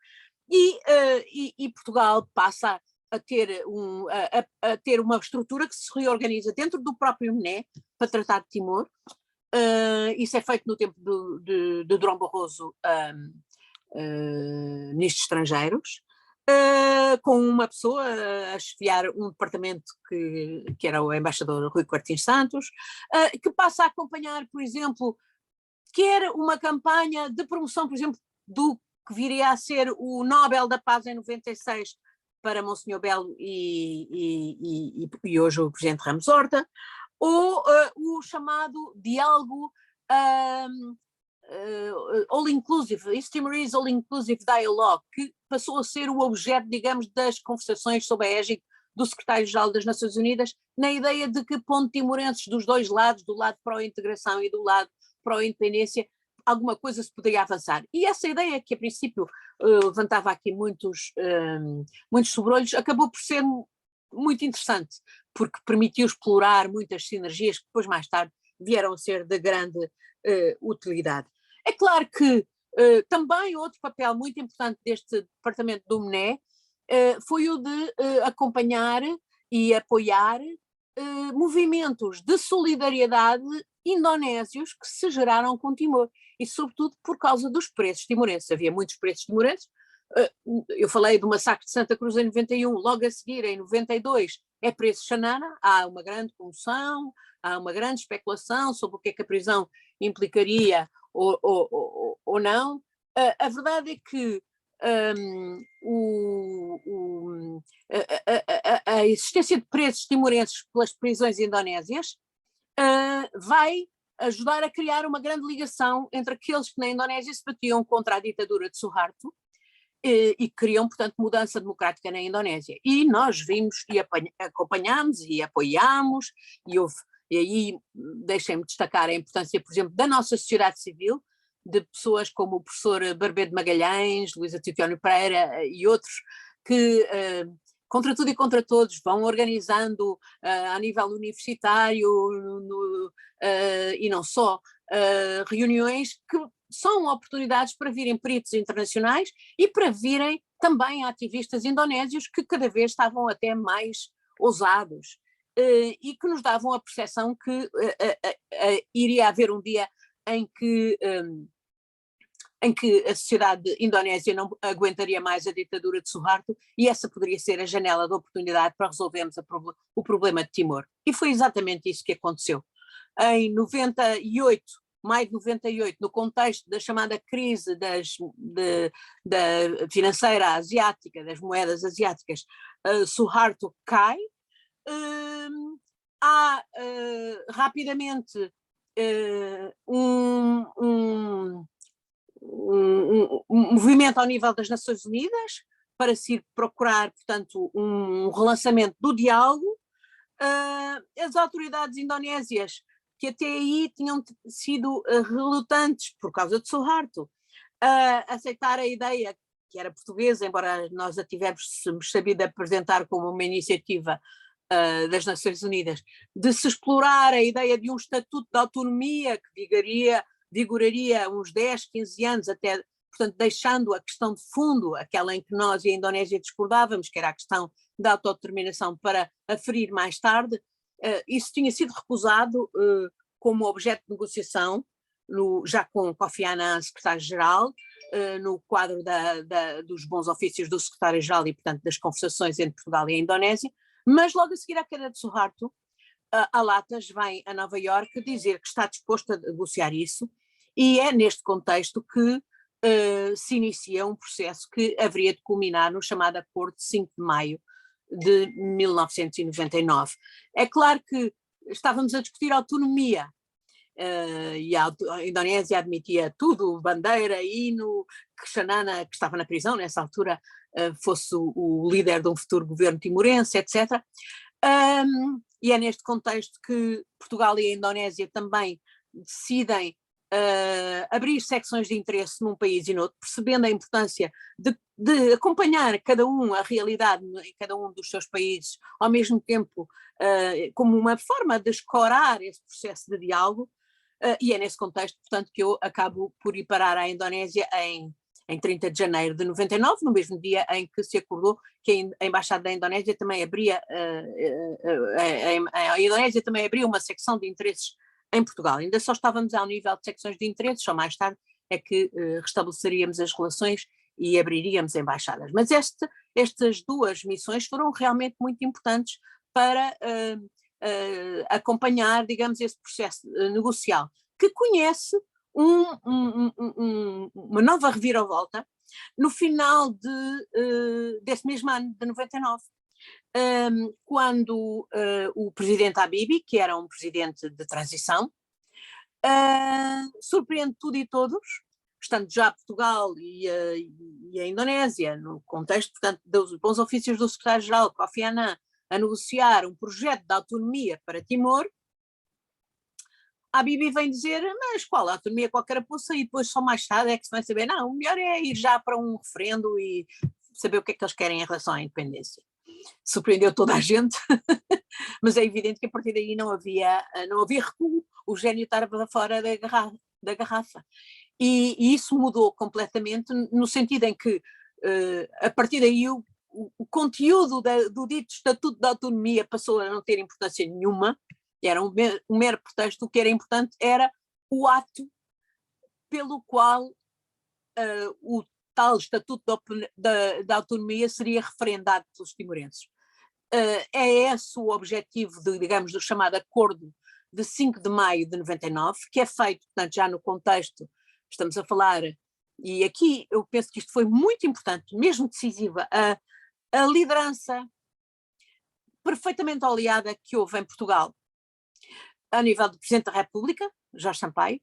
E Portugal passa a ter uma estrutura que se reorganiza dentro do próprio MNE para tratar de Timor. Isso é feito no tempo de Durão Barroso, ministros estrangeiros, com uma pessoa a chefiar um departamento que era o embaixador Rui Quartins Santos, que passa a acompanhar, por exemplo, quer uma campanha de promoção, por exemplo, do que viria a ser o Nobel da Paz em 96 para Monsenhor Belo e hoje o Presidente Ramos Horta, ou o chamado diálogo All-Inclusive, East Timorese All-Inclusive Dialogue, que passou a ser o objeto, digamos, das conversações sob a égide do secretário-geral das Nações Unidas, na ideia de que pondo timorenses dos dois lados, do lado pró-integração e do lado pró-independência, alguma coisa se poderia avançar. E essa ideia, que a princípio levantava aqui muitos sobrolhos, acabou por ser muito interessante, porque permitiu explorar muitas sinergias que depois, mais tarde, vieram a ser de grande utilidade. É claro que também outro papel muito importante deste departamento do MNE foi o de acompanhar e apoiar movimentos de solidariedade indonésios que se geraram com Timor, e sobretudo por causa dos preços timorenses. Havia muitos preços timorenses. Eu falei do massacre de Santa Cruz em 91, logo a seguir, em 92, é preço Xanana, há uma grande comoção, há uma grande especulação sobre o que é que a prisão implicaria ou não. A verdade é que a existência de presos timorenses pelas prisões indonésias vai ajudar a criar uma grande ligação entre aqueles que na Indonésia se batiam contra a ditadura de Suharto e queriam, portanto, mudança democrática na Indonésia. E nós vimos e acompanhámos e apoiámos, e aí deixem-me destacar a importância, por exemplo, da nossa sociedade civil, de pessoas como o professor Barbeiro de Magalhães, Luísa Titónio Pereira e outros, que contra tudo e contra todos vão organizando a nível universitário e não só, reuniões que são oportunidades para virem peritos internacionais e para virem também ativistas indonésios que cada vez estavam até mais ousados e que nos davam a percepção que iria haver um dia em que a sociedade indonésia não aguentaria mais a ditadura de Suharto, e essa poderia ser a janela de oportunidade para resolvermos o problema de Timor. E foi exatamente isso que aconteceu. Em 98, maio de 98, no contexto da chamada crise da financeira asiática, das moedas asiáticas, Suharto cai, há rapidamente um movimento ao nível das Nações Unidas para se procurar, portanto, um relançamento do diálogo. As autoridades indonésias, que até aí tinham sido relutantes, por causa de Suharto, a aceitar a ideia, que era portuguesa, embora nós a tivéssemos sabido apresentar como uma iniciativa das Nações Unidas, de se explorar a ideia de um estatuto de autonomia que vigoraria uns 10, 15 anos, até, portanto, deixando a questão de fundo, aquela em que nós e a Indonésia discordávamos, que era a questão da autodeterminação, para aferir mais tarde. Isso tinha sido recusado como objeto de negociação, já com Kofi Annan, secretário-geral, no quadro dos bons ofícios do secretário-geral e, portanto, das conversações entre Portugal e a Indonésia, mas logo a seguir à queda de Suharto, a Latas vem a Nova Iorque dizer que está disposto a negociar isso, e é neste contexto que se inicia um processo que haveria de culminar no chamado Acordo de 5 de maio de 1999. É claro que estávamos a discutir autonomia, e a Indonésia admitia tudo, bandeira, hino, que Xanana, que estava na prisão nessa altura, fosse o líder de um futuro governo timorense, etc. E é neste contexto que Portugal e a Indonésia também decidem abrir secções de interesse num país e noutro, percebendo a importância de acompanhar cada um a realidade em cada um dos seus países, ao mesmo tempo como uma forma de escorar esse processo de diálogo, e é nesse contexto, portanto, que eu acabo por ir parar à Indonésia em 30 de janeiro de 99, no mesmo dia em que se acordou que a Embaixada da Indonésia também abria, a Indonésia também abria uma secção de interesses em Portugal. Ainda só estávamos ao nível de secções de interesses, só mais tarde é que restabeleceríamos as relações e abriríamos embaixadas. Mas estas duas missões foram realmente muito importantes para acompanhar, digamos, esse processo negocial, que conhece uma nova reviravolta no final desse mesmo ano, de 99. Quando o presidente Habibie, que era um presidente de transição, surpreende tudo e todos, estando já Portugal e a Indonésia, no contexto, portanto, dos bons ofícios do secretário-geral, Kofi Annan, a negociar um projeto de autonomia para Timor. A Bibi vem dizer, mas qual autonomia, qualquer carapuça, e depois só mais tarde é que se vai saber, não, o melhor é ir já para um referendo e saber o que é que eles querem em relação à independência. Surpreendeu toda a gente, mas é evidente que a partir daí não havia recuo, o gênio estava fora da garrafa. E isso mudou completamente, no sentido em que, a partir daí, o conteúdo do dito Estatuto de Autonomia passou a não ter importância nenhuma, era um mero pretexto. O que era importante era o ato pelo qual o tal Estatuto da Autonomia seria referendado pelos timorenses. É esse o objetivo, digamos, do chamado Acordo de 5 de maio de 99, que é feito, portanto, já no contexto, estamos a falar, e aqui eu penso que isto foi muito importante, mesmo decisiva, a liderança perfeitamente aliada que houve em Portugal, a nível do Presidente da República, Jorge Sampaio,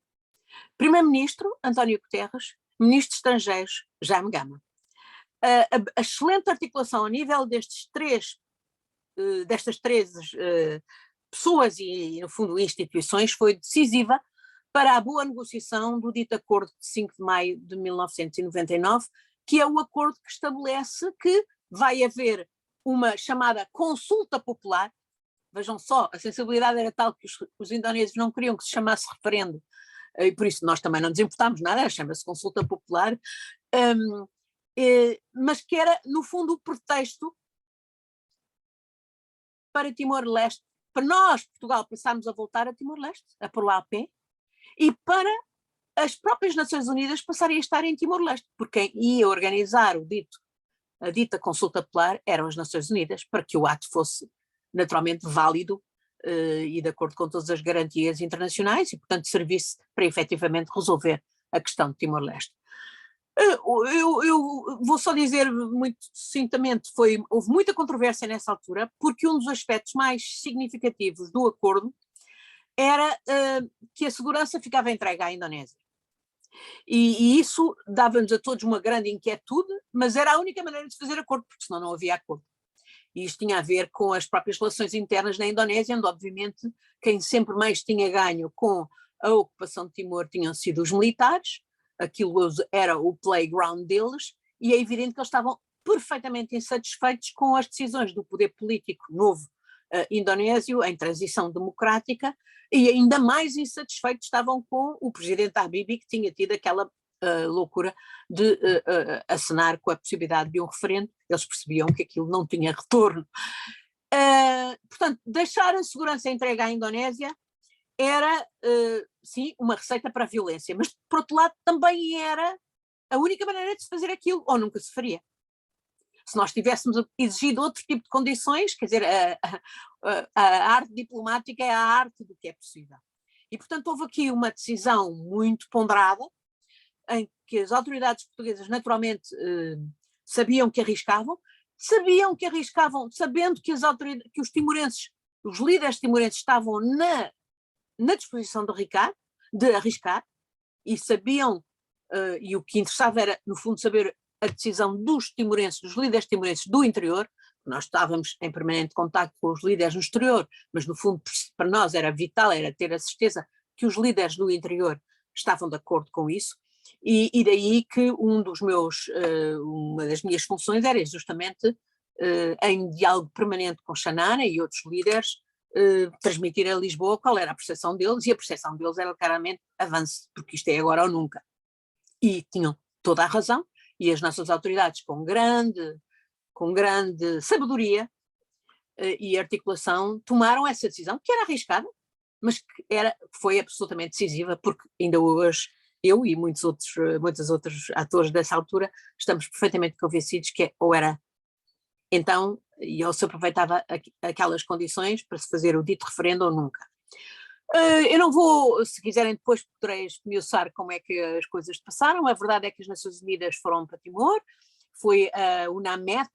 Primeiro-Ministro, António Guterres, Ministro de Estrangeiros, Jaime Gama. A excelente articulação a nível destas três pessoas e, no fundo, instituições foi decisiva para a boa negociação do dito Acordo de 5 de maio de 1999, que é o acordo que estabelece que vai haver uma chamada consulta popular. Vejam só, a sensibilidade era tal que os indonésios não queriam que se chamasse referendo, e por isso nós também não nos importámos nada, chama-se consulta popular, mas que era, no fundo, o pretexto para Timor-Leste, para nós, Portugal, passarmos a voltar a Timor-Leste, a pôr lá a pé, e para as próprias Nações Unidas passarem a estar em Timor-Leste, porque quem ia organizar a dita consulta popular eram as Nações Unidas, para que o ato fosse naturalmente válido e de acordo com todas as garantias internacionais e, portanto, servisse para efetivamente resolver a questão de Timor-Leste. Eu vou só dizer muito sucintamente, houve muita controvérsia nessa altura, porque um dos aspectos mais significativos do acordo era que a segurança ficava entregue à Indonésia. E isso dava-nos a todos uma grande inquietude, mas era a única maneira de fazer acordo, porque senão não havia acordo. E isto tinha a ver com as próprias relações internas na Indonésia, onde obviamente quem sempre mais tinha ganho com a ocupação de Timor tinham sido os militares, aquilo era o playground deles, e é evidente que eles estavam perfeitamente insatisfeitos com as decisões do poder político novo indonésio, em transição democrática, e ainda mais insatisfeitos estavam com o presidente Habibie, que tinha tido aquela loucura de acenar com a possibilidade de um referendo. Eles percebiam que aquilo não tinha retorno. Portanto, deixar a segurança entregue à Indonésia era, sim, uma receita para a violência, mas, por outro lado, também era a única maneira de se fazer aquilo, ou nunca se faria. Se nós tivéssemos exigido outro tipo de condições, quer dizer, a arte diplomática é a arte do que é possível. E, portanto, houve aqui uma decisão muito ponderada, em que as autoridades portuguesas naturalmente sabiam que arriscavam, sabendo que os timorenses, os líderes timorenses estavam na disposição de arriscar, e sabiam, e o que interessava era, no fundo, saber a decisão dos timorenses, dos líderes timorenses do interior. Nós estávamos em permanente contacto com os líderes no exterior, mas no fundo para nós era vital, era ter a certeza que os líderes do interior estavam de acordo com isso, e daí que uma das minhas funções era justamente, em diálogo permanente com Xanana e outros líderes, transmitir a Lisboa qual era a percepção deles, e a percepção deles era claramente avance, porque isto é agora ou nunca. E tinham toda a razão, e as nossas autoridades com grande sabedoria e articulação tomaram essa decisão, que era arriscada, mas que foi absolutamente decisiva, porque ainda hoje eu e muitos outros atores dessa altura estamos perfeitamente convencidos que ou era então, e ou se aproveitava aquelas condições para se fazer o dito referendo ou nunca. Eu não vou, se quiserem depois poderei esmiuçar como é que as coisas passaram. A verdade é que as Nações Unidas foram para Timor, foi a UNAMET,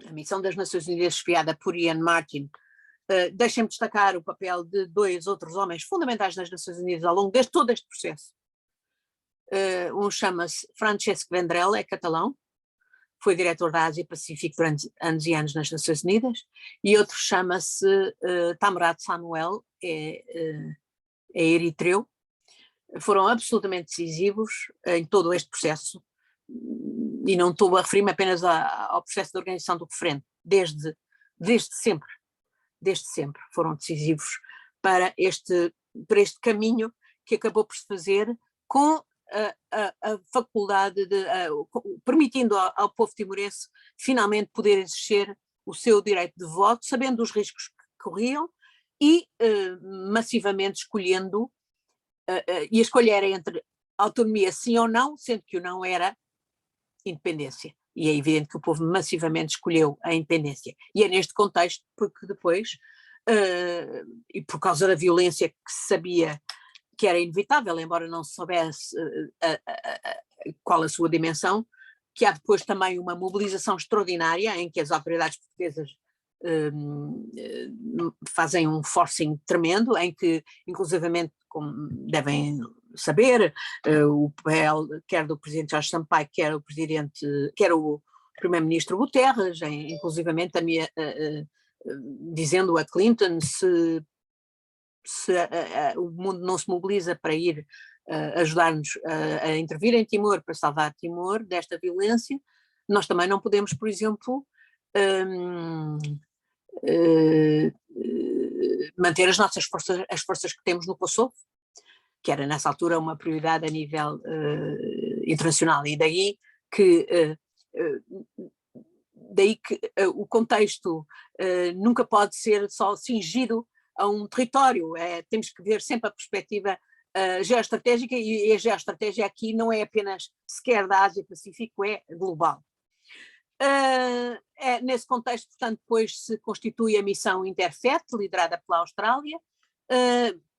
a missão das Nações Unidas espiada por Ian Martin. Deixem-me destacar o papel de dois outros homens fundamentais das Nações Unidas ao longo de todo este processo. Um chama-se Francesc Vendrell, é catalão, foi diretor da Ásia-Pacífico durante anos e anos nas Nações Unidas, e outro chama-se Tamrat Samuel, é eritreu. Foram absolutamente decisivos em todo este processo, e não estou a referir-me apenas ao processo de organização do referendo, desde sempre foram decisivos para este caminho que acabou por se fazer com a faculdade permitindo ao povo timorense finalmente poder exercer o seu direito de voto, sabendo os riscos que corriam e massivamente escolhendo, e a escolha era entre autonomia sim ou não, sendo que o não era independência. E é evidente que o povo massivamente escolheu a independência. E é neste contexto porque depois, e por causa da violência que se sabia que era inevitável, embora não se soubesse qual a sua dimensão, que há depois também uma mobilização extraordinária em que as autoridades portuguesas fazem um forcing tremendo, em que, inclusivamente, como devem saber, o papel quer do presidente Jorge Sampaio, quer o primeiro-ministro Guterres, inclusivamente dizendo a Clinton se o mundo não se mobiliza para ir ajudar-nos a intervir em Timor, para salvar Timor desta violência, nós também não podemos, por exemplo, manter as nossas forças, as forças que temos no Kosovo, que era nessa altura uma prioridade a nível internacional, e daí que o contexto nunca pode ser só cingido a um território, temos que ver sempre a perspectiva geoestratégica, e a geoestratégia aqui não é apenas sequer da Ásia-Pacífico, é global. Nesse contexto, portanto, depois se constitui a missão Interfet, liderada pela Austrália,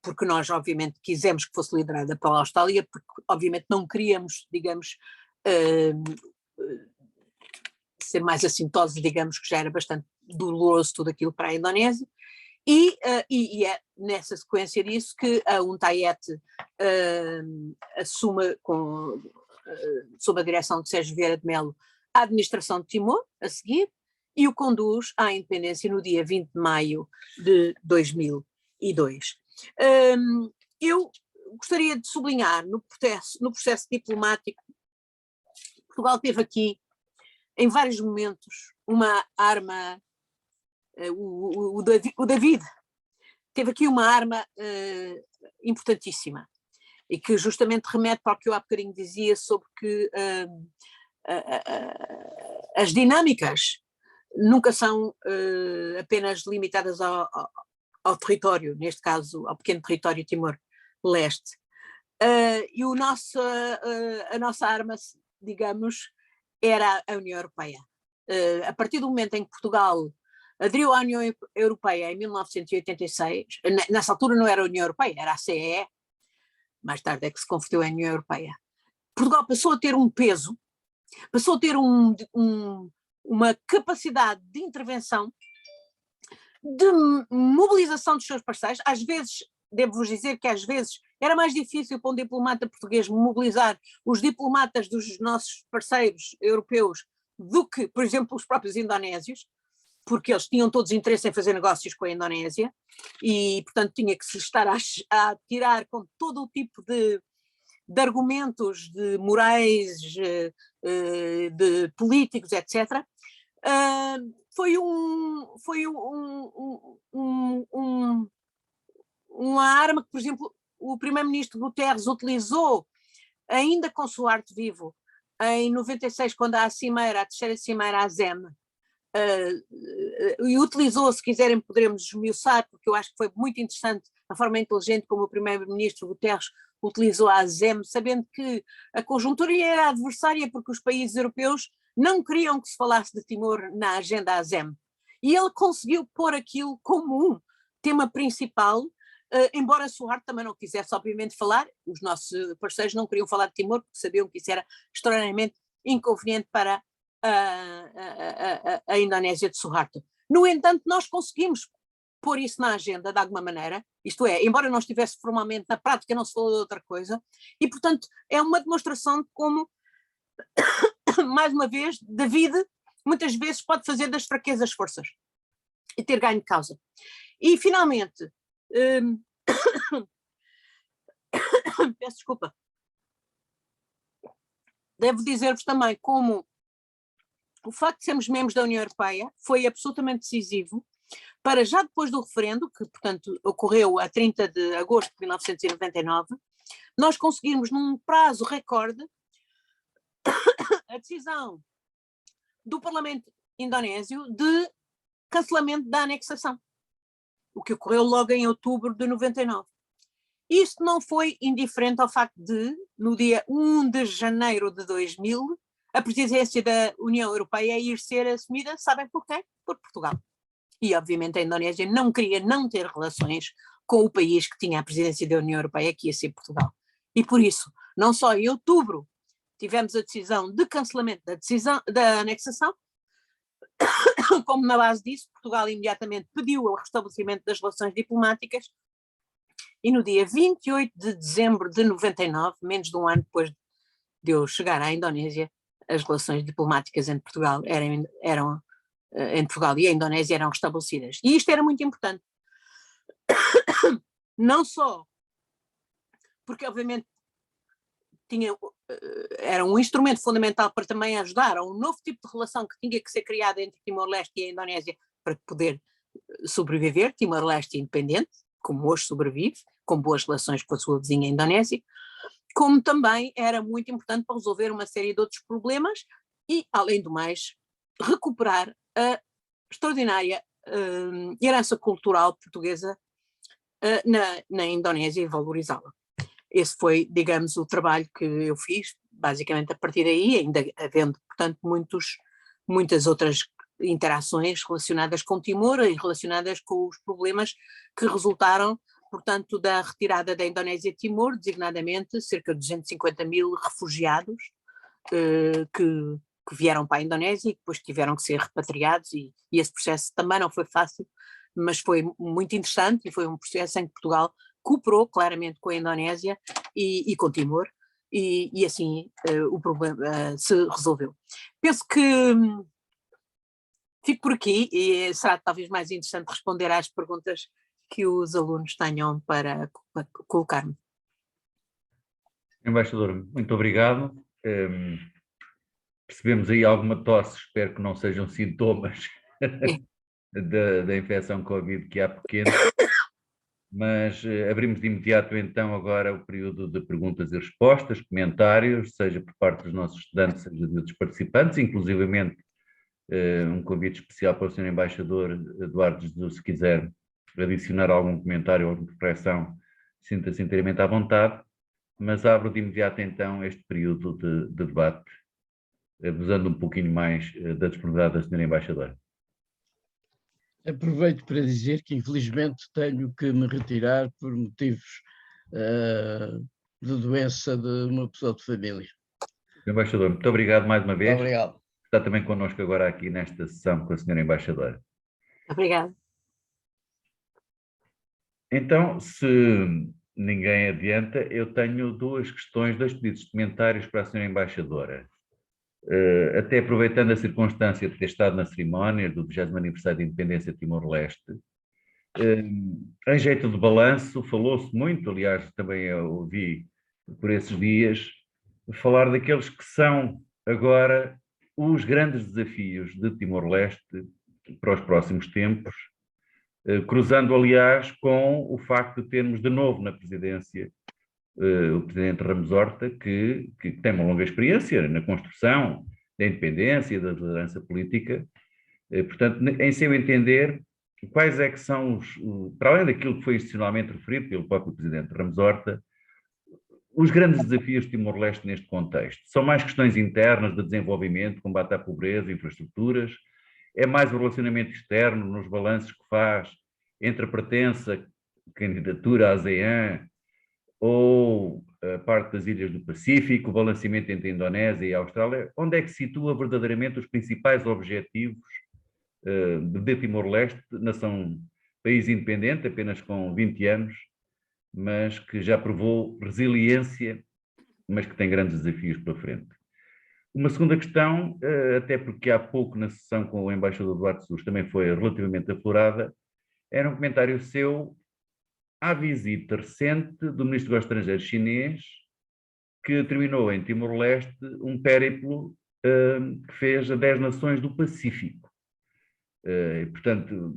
porque nós obviamente quisemos que fosse liderada pela Austrália, porque obviamente não queríamos, digamos, ser mais assintosa, digamos que já era bastante doloroso tudo aquilo para a Indonésia, e é nessa sequência disso que a UNTAET assume, sob a direção de Sérgio Vieira de Mello, a administração de Timor, a seguir, e o conduz à independência no dia 20 de maio de 2002. Eu gostaria de sublinhar no processo diplomático, Portugal teve aqui, em vários momentos, uma arma, o David teve aqui uma arma importantíssima, e que justamente remete para o que eu há bocadinho dizia sobre que as dinâmicas nunca são apenas limitadas ao território, neste caso ao pequeno território Timor-Leste. E a nossa arma, digamos, era a União Europeia. A partir do momento em que Portugal aderiu à União Europeia em 1986, nessa altura não era a União Europeia, era a CEE, mais tarde é que se converteu à União Europeia. Portugal passou a ter um peso, passou a ter uma capacidade de intervenção, de mobilização dos seus parceiros. Às vezes, devo-vos dizer que às vezes era mais difícil para um diplomata português mobilizar os diplomatas dos nossos parceiros europeus do que, por exemplo, os próprios indonésios, porque eles tinham todos interesse em fazer negócios com a Indonésia e, portanto, tinha que se estar a tirar com todo o tipo de argumentos, de morais, de políticos, etc. Foi uma arma que, por exemplo, o primeiro-ministro Guterres utilizou, ainda com Suharto vivo, em 96, quando há a terceira cimeira ASEM, e utilizou, se quiserem poderemos esmiuçar, porque eu acho que foi muito interessante a forma inteligente como o primeiro-ministro Guterres utilizou a ASEM, sabendo que a conjuntura era adversária porque os países europeus não queriam que se falasse de Timor na agenda ASEM. E ele conseguiu pôr aquilo como um tema principal, embora Suharto também não quisesse obviamente falar, os nossos parceiros não queriam falar de Timor porque sabiam que isso era extraordinariamente inconveniente para a Indonésia de Suharto. No entanto, nós conseguimos pôr isso na agenda de alguma maneira, isto é, embora não estivesse formalmente na prática, não se falou de outra coisa, e portanto é uma demonstração de como, mais uma vez, David muitas vezes pode fazer das fraquezas forças e ter ganho de causa. E finalmente, peço desculpa, devo dizer-vos também como o facto de sermos membros da União Europeia foi absolutamente decisivo para, já depois do referendo, que portanto ocorreu a 30 de agosto de 1999, nós conseguirmos num prazo recorde a decisão do Parlamento indonésio de cancelamento da anexação, o que ocorreu logo em outubro de 99. Isto não foi indiferente ao facto de, no dia 1 de janeiro de 2000, a presidência da União Europeia ir ser assumida, sabem por quê? Por Portugal. E obviamente a Indonésia não queria não ter relações com o país que tinha a presidência da União Europeia, que ia ser Portugal. E por isso, não só em outubro tivemos a decisão de cancelamento da anexação, como na base disso, Portugal imediatamente pediu o restabelecimento das relações diplomáticas, e no dia 28 de dezembro de 99, menos de um ano depois de eu chegar à Indonésia, as relações diplomáticas entre Portugal entre Portugal e a Indonésia eram restabelecidas. E isto era muito importante. Não só porque, obviamente, era um instrumento fundamental para também ajudar a um novo tipo de relação que tinha que ser criada entre Timor-Leste e a Indonésia para poder sobreviver, Timor-Leste independente, como hoje sobrevive, com boas relações com a sua vizinha Indonésia, como também era muito importante para resolver uma série de outros problemas e, além do mais, recuperar a extraordinária herança cultural portuguesa na Indonésia e valorizá-la. Esse foi, digamos, o trabalho que eu fiz, basicamente a partir daí, ainda havendo, portanto, muitas outras interações relacionadas com Timor e relacionadas com os problemas que resultaram, portanto, da retirada da Indonésia de Timor, designadamente cerca de 250 mil refugiados que vieram para a Indonésia e depois tiveram que ser repatriados e esse processo também não foi fácil, mas foi muito interessante e foi um processo em que Portugal cooperou claramente com a Indonésia e com Timor e assim o problema se resolveu. Penso que fico por aqui e será talvez mais interessante responder às perguntas que os alunos tenham para colocar-me. Embaixador, muito obrigado. Percebemos aí alguma tosse, espero que não sejam sintomas da infecção Covid que há pequeno, mas abrimos de imediato então agora o período de perguntas e respostas, comentários, seja por parte dos nossos estudantes, seja de outros participantes, inclusivamente um convite especial para o Sr. Embaixador Eduardo Jesus, se quiser adicionar algum comentário ou alguma correção, sinta-se inteiramente à vontade, mas abro de imediato então este período de debate, abusando um pouquinho mais da disponibilidade da Sra. Embaixadora. Aproveito para dizer que infelizmente tenho que me retirar por motivos de doença de uma pessoa de família. Sr. Embaixador, muito obrigado mais uma vez. Obrigado. Está também connosco agora aqui nesta sessão com a Sra. Embaixadora. Obrigada. Então, se ninguém adianta, eu tenho dois pedidos de comentários para a Sra. Embaixadora. Até aproveitando a circunstância de ter estado na cerimónia do 20º aniversário de independência de Timor-Leste, em jeito de balanço, falou-se muito, aliás, também eu ouvi por esses dias, falar daqueles que são agora os grandes desafios de Timor-Leste para os próximos tempos, cruzando, aliás, com o facto de termos de novo na presidência o presidente Ramos Horta, que tem uma longa experiência na construção da independência e da liderança política. Portanto, em seu entender, quais é que são para além daquilo que foi institucionalmente referido pelo próprio presidente Ramos Horta, os grandes desafios de Timor-Leste neste contexto? São mais questões internas de desenvolvimento, combate à pobreza, infraestruturas? É mais o relacionamento externo nos balanços que faz entre a pertença, candidatura à ASEAN ou a parte das ilhas do Pacífico, o balanceamento entre a Indonésia e a Austrália? Onde é que situa verdadeiramente os principais objetivos de Timor-Leste, país independente, apenas com 20 anos, mas que já provou resiliência, mas que tem grandes desafios pela frente? Uma segunda questão, até porque há pouco na sessão com o embaixador Duarte Jesus também foi relativamente aflorada, era um comentário seu à visita recente do ministro dos Estrangeiros chinês, que terminou em Timor-Leste um périplo que fez a 10 nações do Pacífico. Portanto,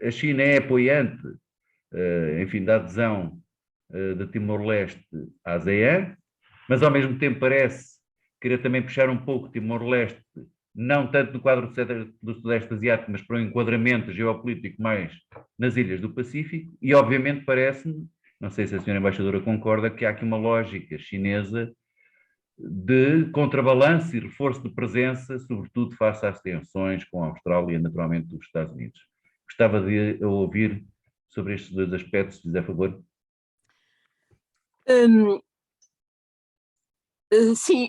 a China é apoiante, enfim, da adesão de Timor-Leste à ASEAN, mas ao mesmo tempo parece querer também puxar um pouco Timor-Leste, não tanto no quadro do Sudeste Asiático, mas para um enquadramento geopolítico mais nas ilhas do Pacífico, e obviamente parece-me, não sei se a senhora embaixadora concorda, que há aqui uma lógica chinesa de contrabalanço e reforço de presença, sobretudo face às tensões com a Austrália e naturalmente dos Estados Unidos. Gostava de ouvir sobre estes dois aspectos, se fizer favor. Sim,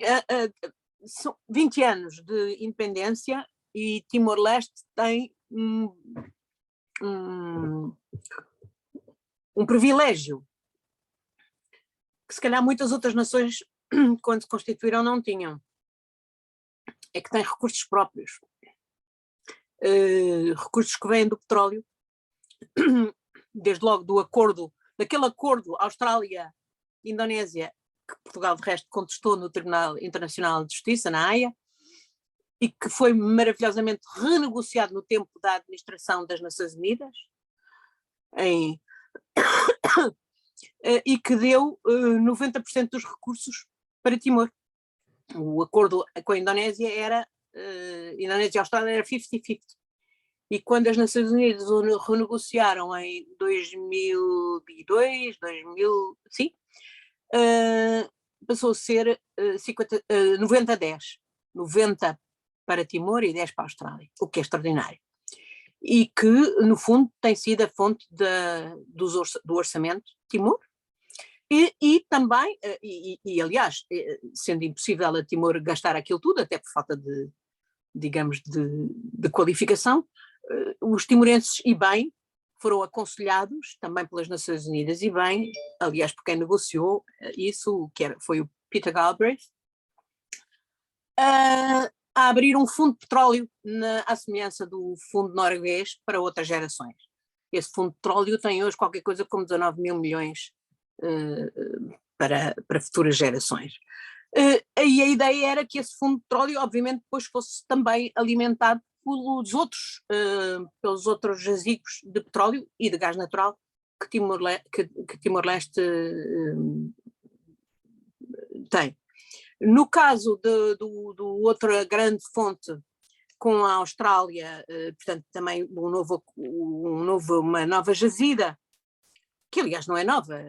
são 20 anos de independência e Timor-Leste tem um privilégio que se calhar muitas outras nações, quando se constituíram, não tinham. É que tem recursos próprios. Recursos que vêm do petróleo, desde logo daquele acordo Austrália-Indonésia, que Portugal de resto contestou no Tribunal Internacional de Justiça, na Haia, e que foi maravilhosamente renegociado no tempo da administração das Nações Unidas, e que deu 90% dos recursos para Timor. O acordo com a Indonésia era, Indonésia e Austrália era 50-50. E quando as Nações Unidas renegociaram em 2002, sim, passou a ser 90-10. 90 para Timor e 10 para a Austrália, o que é extraordinário. E que, no fundo, tem sido a fonte do orçamento de Timor, E também, aliás, sendo impossível a Timor gastar aquilo tudo, até por falta de, digamos, de qualificação, os timorenses, e bem, foram aconselhados também pelas Nações Unidas, e bem, aliás, por quem negociou isso, foi o Peter Galbraith, a abrir um fundo de petróleo à semelhança do fundo norueguês para outras gerações. Esse fundo de petróleo tem hoje qualquer coisa como 19 mil milhões para futuras gerações. E a ideia era que esse fundo de petróleo, obviamente, depois fosse também alimentado pelos outros jazigos de petróleo e de gás natural que Timor-Leste tem. No caso do outra grande fonte com a Austrália, portanto também uma nova jazida, que aliás não é nova,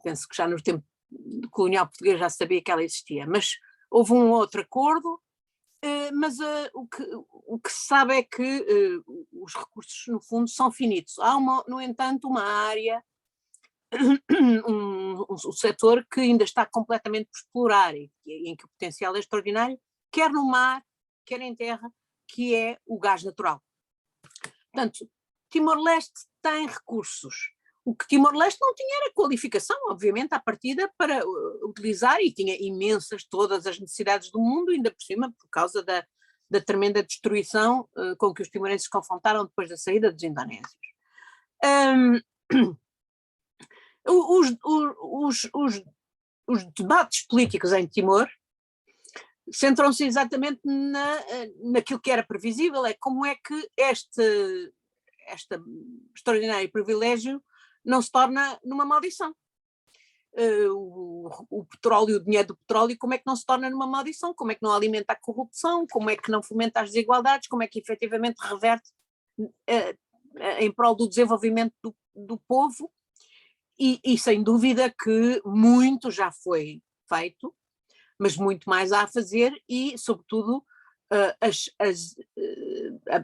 penso que já no tempo colonial português já se sabia que ela existia, mas houve um outro acordo, mas o que se sabe é que os recursos no fundo são finitos. Há no entanto uma área, um setor que ainda está completamente por explorar e em que o potencial é extraordinário, quer no mar, quer em terra, que é o gás natural. Portanto, Timor-Leste tem recursos. O que Timor-Leste não tinha era qualificação, obviamente, à partida, para utilizar, e tinha imensas todas as necessidades do mundo, ainda por cima, por causa da tremenda destruição com que os timorenses se confrontaram depois da saída dos indonésios. Os debates políticos em Timor centram-se exatamente naquilo que era previsível, é como é que este extraordinário privilégio não se torna numa maldição. O petróleo, o dinheiro do petróleo, como é que não se torna numa maldição? Como é que não alimenta a corrupção? Como é que não fomenta as desigualdades? Como é que efetivamente reverte em prol do desenvolvimento do povo? E sem dúvida que muito já foi feito, mas muito mais há a fazer e, sobretudo,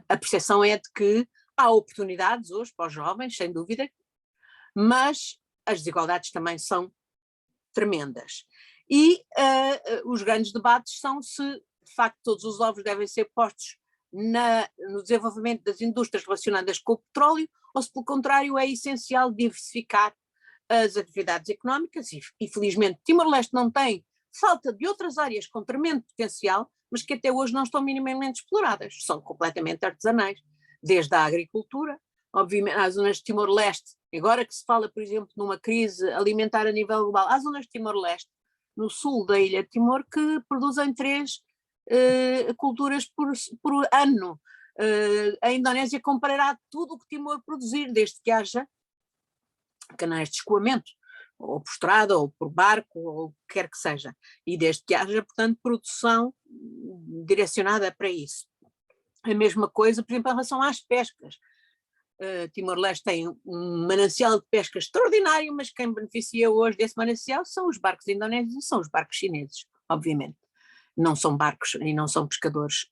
a percepção é de que há oportunidades hoje para os jovens, sem dúvida, mas as desigualdades também são tremendas. E os grandes debates são se, de facto, todos os ovos devem ser postos no desenvolvimento das indústrias relacionadas com o petróleo, ou se, pelo contrário, é essencial diversificar as atividades económicas, e felizmente Timor-Leste não tem falta de outras áreas com tremendo potencial, mas que até hoje não estão minimamente exploradas, são completamente artesanais, desde a agricultura, obviamente as zonas de Timor-Leste, agora que se fala, por exemplo, numa crise alimentar a nível global, há zonas de Timor-Leste, no sul da ilha de Timor, que produzem 3 culturas por ano. A Indonésia comprará tudo o que Timor produzir, desde que haja canais de escoamento, ou por estrada, ou por barco, ou o que quer que seja, e desde que haja, portanto, produção direcionada para isso. A mesma coisa, por exemplo, em relação às pescas. Timor-Leste tem um manancial de pesca extraordinário, mas quem beneficia hoje desse manancial são os barcos indonésios e são os barcos chineses, obviamente. Não são barcos e não são pescadores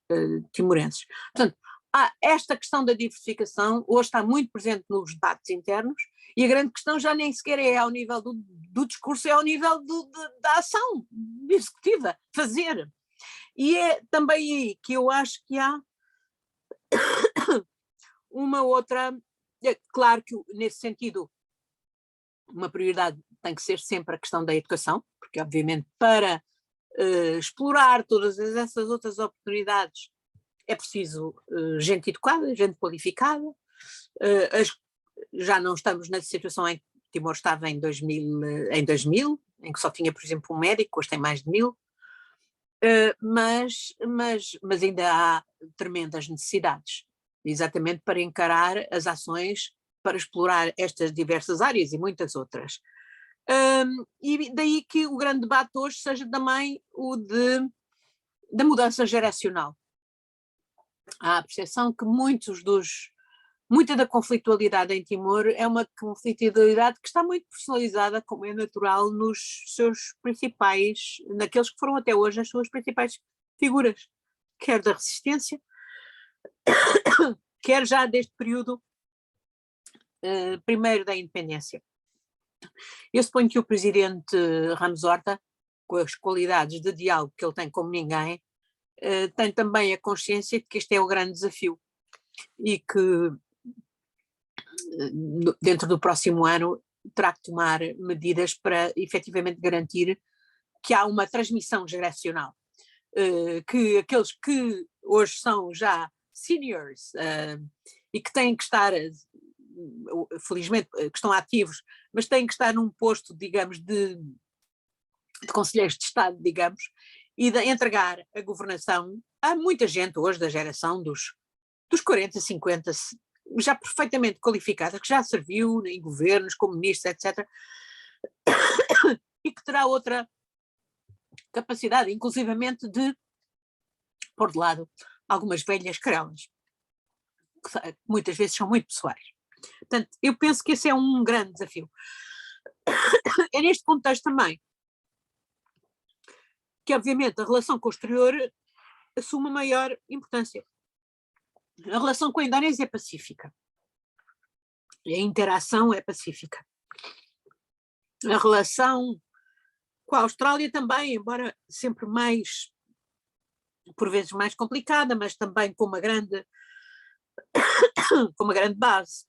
timorenses. Portanto, esta questão da diversificação hoje está muito presente nos debates internos, e a grande questão já nem sequer é ao nível do discurso, é ao nível da ação executiva, fazer. E é também aí que eu acho que há uma outra, claro que nesse sentido uma prioridade tem que ser sempre a questão da educação, porque obviamente para explorar todas essas outras oportunidades é preciso gente educada, gente qualificada. Já não estamos na situação em que Timor estava em 2000, em que só tinha, por exemplo, um médico, hoje tem mais de 1000, mas ainda há tremendas necessidades, exatamente para encarar as ações para explorar estas diversas áreas e muitas outras. E daí que o grande debate hoje seja também o da mudança geracional. Há a percepção que muita da conflitualidade em Timor é uma conflitualidade que está muito personalizada, como é natural, nos seus principais, naqueles que foram até hoje as suas principais figuras, quer da resistência, quer já deste período primeiro da independência. Eu suponho que o presidente Ramos Horta, com as qualidades de diálogo que ele tem como ninguém, tem também a consciência de que este é o grande desafio e que dentro do próximo ano terá que tomar medidas para efetivamente garantir que há uma transmissão geracional, que aqueles que hoje são já seniors e que têm que estar, felizmente, que estão ativos, mas têm que estar num posto, digamos, de conselheiros de Estado, digamos, e de entregar a governação a muita gente hoje da geração dos 40, 50, já perfeitamente qualificada, que já serviu em governos, como ministros, etc., e que terá outra capacidade, inclusivamente, de pôr de lado algumas velhas querelas, que muitas vezes são muito pessoais. Portanto, eu penso que esse é um grande desafio. É neste contexto também que, obviamente, a relação com o exterior assume maior importância. A relação com a Indonésia é pacífica. A interação é pacífica. A relação com a Austrália também, embora sempre mais, por vezes mais complicada, mas também com uma grande base.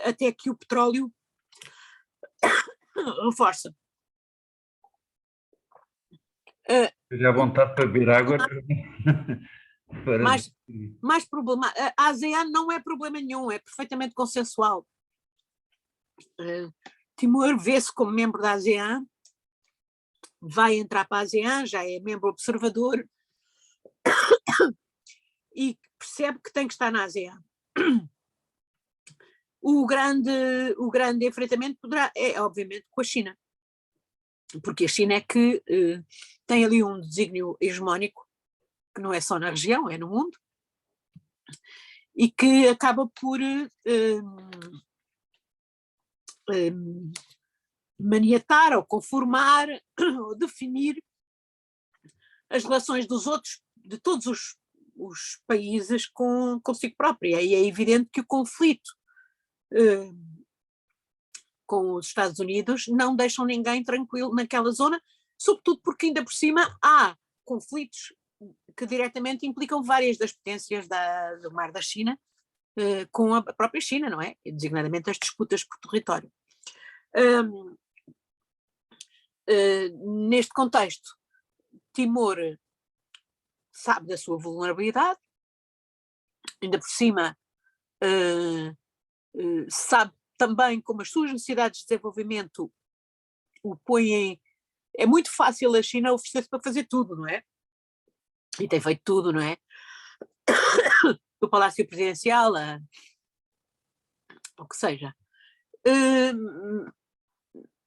Até que o petróleo reforça. Já à vontade para beber água. Mais problema. A ASEAN não é problema nenhum, é perfeitamente consensual. Timor vê-se como membro da ASEAN, vai entrar para a ASEAN, já é membro observador e percebe que tem que estar na ASEAN. O grande enfrentamento é, obviamente, com a China, porque a China é que tem ali um desígnio hegemónico, que não é só na região, é no mundo, e que acaba por maniatar ou conformar ou definir as relações dos outros, de todos os países consigo própria. E é evidente que o conflito com os Estados Unidos não deixam ninguém tranquilo naquela zona, sobretudo porque ainda por cima há conflitos que diretamente implicam várias das potências do Mar da China com a própria China, não é? E, designadamente as disputas por território. Neste contexto, Timor sabe da sua vulnerabilidade, ainda por cima sabe também como as suas necessidades de desenvolvimento o põem. É muito fácil a China oferecer-se para fazer tudo, não é? E tem feito tudo, não é? Do Palácio Presidencial, o que seja.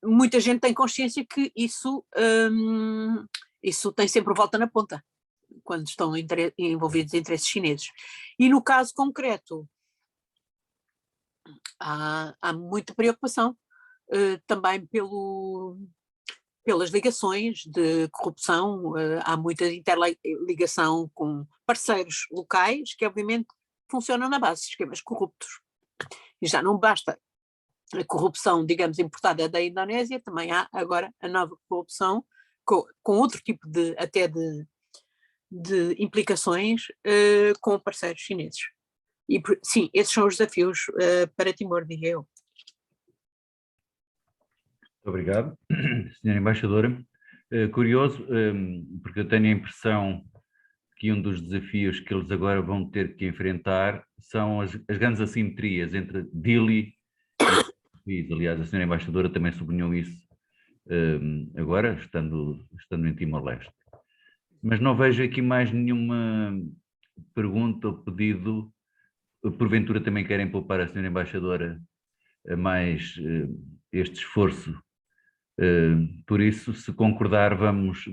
Muita gente tem consciência que isso tem sempre volta na ponta, quando estão envolvidos interesses chineses. E no caso concreto, há muita preocupação também pelas ligações de corrupção, há muita interligação com parceiros locais que obviamente funcionam na base de esquemas corruptos. E já não basta a corrupção, digamos, importada da Indonésia, também há agora a nova corrupção com outro tipo de implicações com parceiros chineses. E sim, esses são os desafios para Timor, diria eu. Muito obrigado, Sra. Embaixadora. Curioso, porque eu tenho a impressão que um dos desafios que eles agora vão ter que enfrentar são as grandes assimetrias entre Dili e o país. Aliás, a Sra. Embaixadora também sublinhou isso agora, estando em Timor-Leste. Mas não vejo aqui mais nenhuma pergunta ou pedido. Porventura também querem poupar a Sra. Embaixadora a mais este esforço. Por isso, se concordar, vamos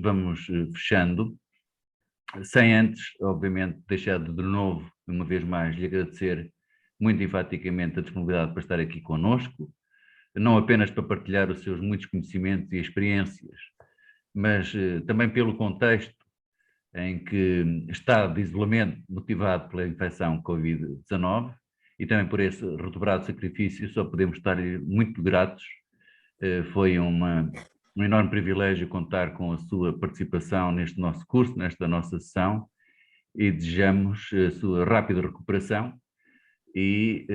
fechando, sem antes, obviamente, deixar de novo, uma vez mais, lhe agradecer muito enfaticamente a disponibilidade para estar aqui conosco, não apenas para partilhar os seus muitos conhecimentos e experiências, mas também pelo contexto em que está de isolamento motivado pela infecção Covid-19 e também por esse redobrado sacrifício, só podemos estar-lhe muito gratos. Foi um enorme privilégio contar com a sua participação neste nosso curso, nesta nossa sessão, e desejamos a sua rápida recuperação e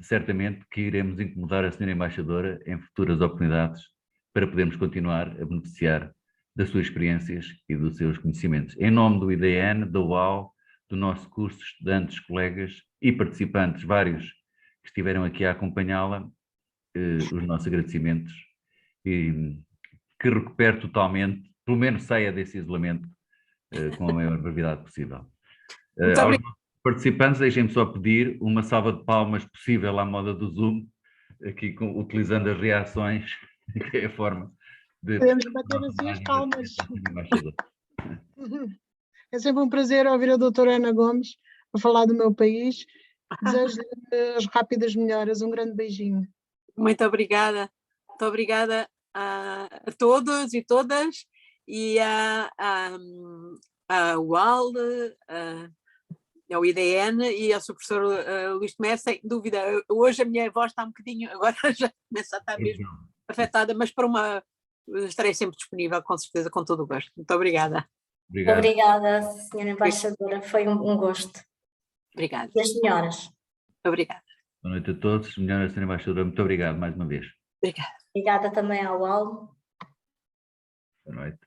certamente que iremos incomodar a senhora embaixadora em futuras oportunidades para podermos continuar a beneficiar das suas experiências e dos seus conhecimentos. Em nome do IDN, da UAU, do nosso curso, estudantes, colegas e participantes, vários que estiveram aqui a acompanhá-la, os nossos agradecimentos e que recupere totalmente, pelo menos saia desse isolamento com a maior brevidade possível. Aos participantes, deixem-me só pedir uma salva de palmas possível à moda do Zoom, aqui utilizando as reações, que é a forma de... Podemos bater assim as palmas. É sempre um prazer ouvir a doutora Ana Gomes a falar do meu país. Desejo-lhe as rápidas melhoras. Um grande beijinho. Muito obrigada a todos e todas, e a UAL, ao IDN e ao seu professor Luís Tomé, sem dúvida. Hoje a minha voz está um bocadinho, agora já começa a estar mesmo afetada, mas estarei sempre disponível, com certeza, com todo o gosto. Muito obrigada. Obrigado. Obrigada, senhora embaixadora, foi um gosto. Obrigada. E as senhoras? Obrigada. Boa noite a todos. Senhora embaixadora, muito obrigado mais uma vez. Obrigada. Obrigada também ao UAL. Boa noite.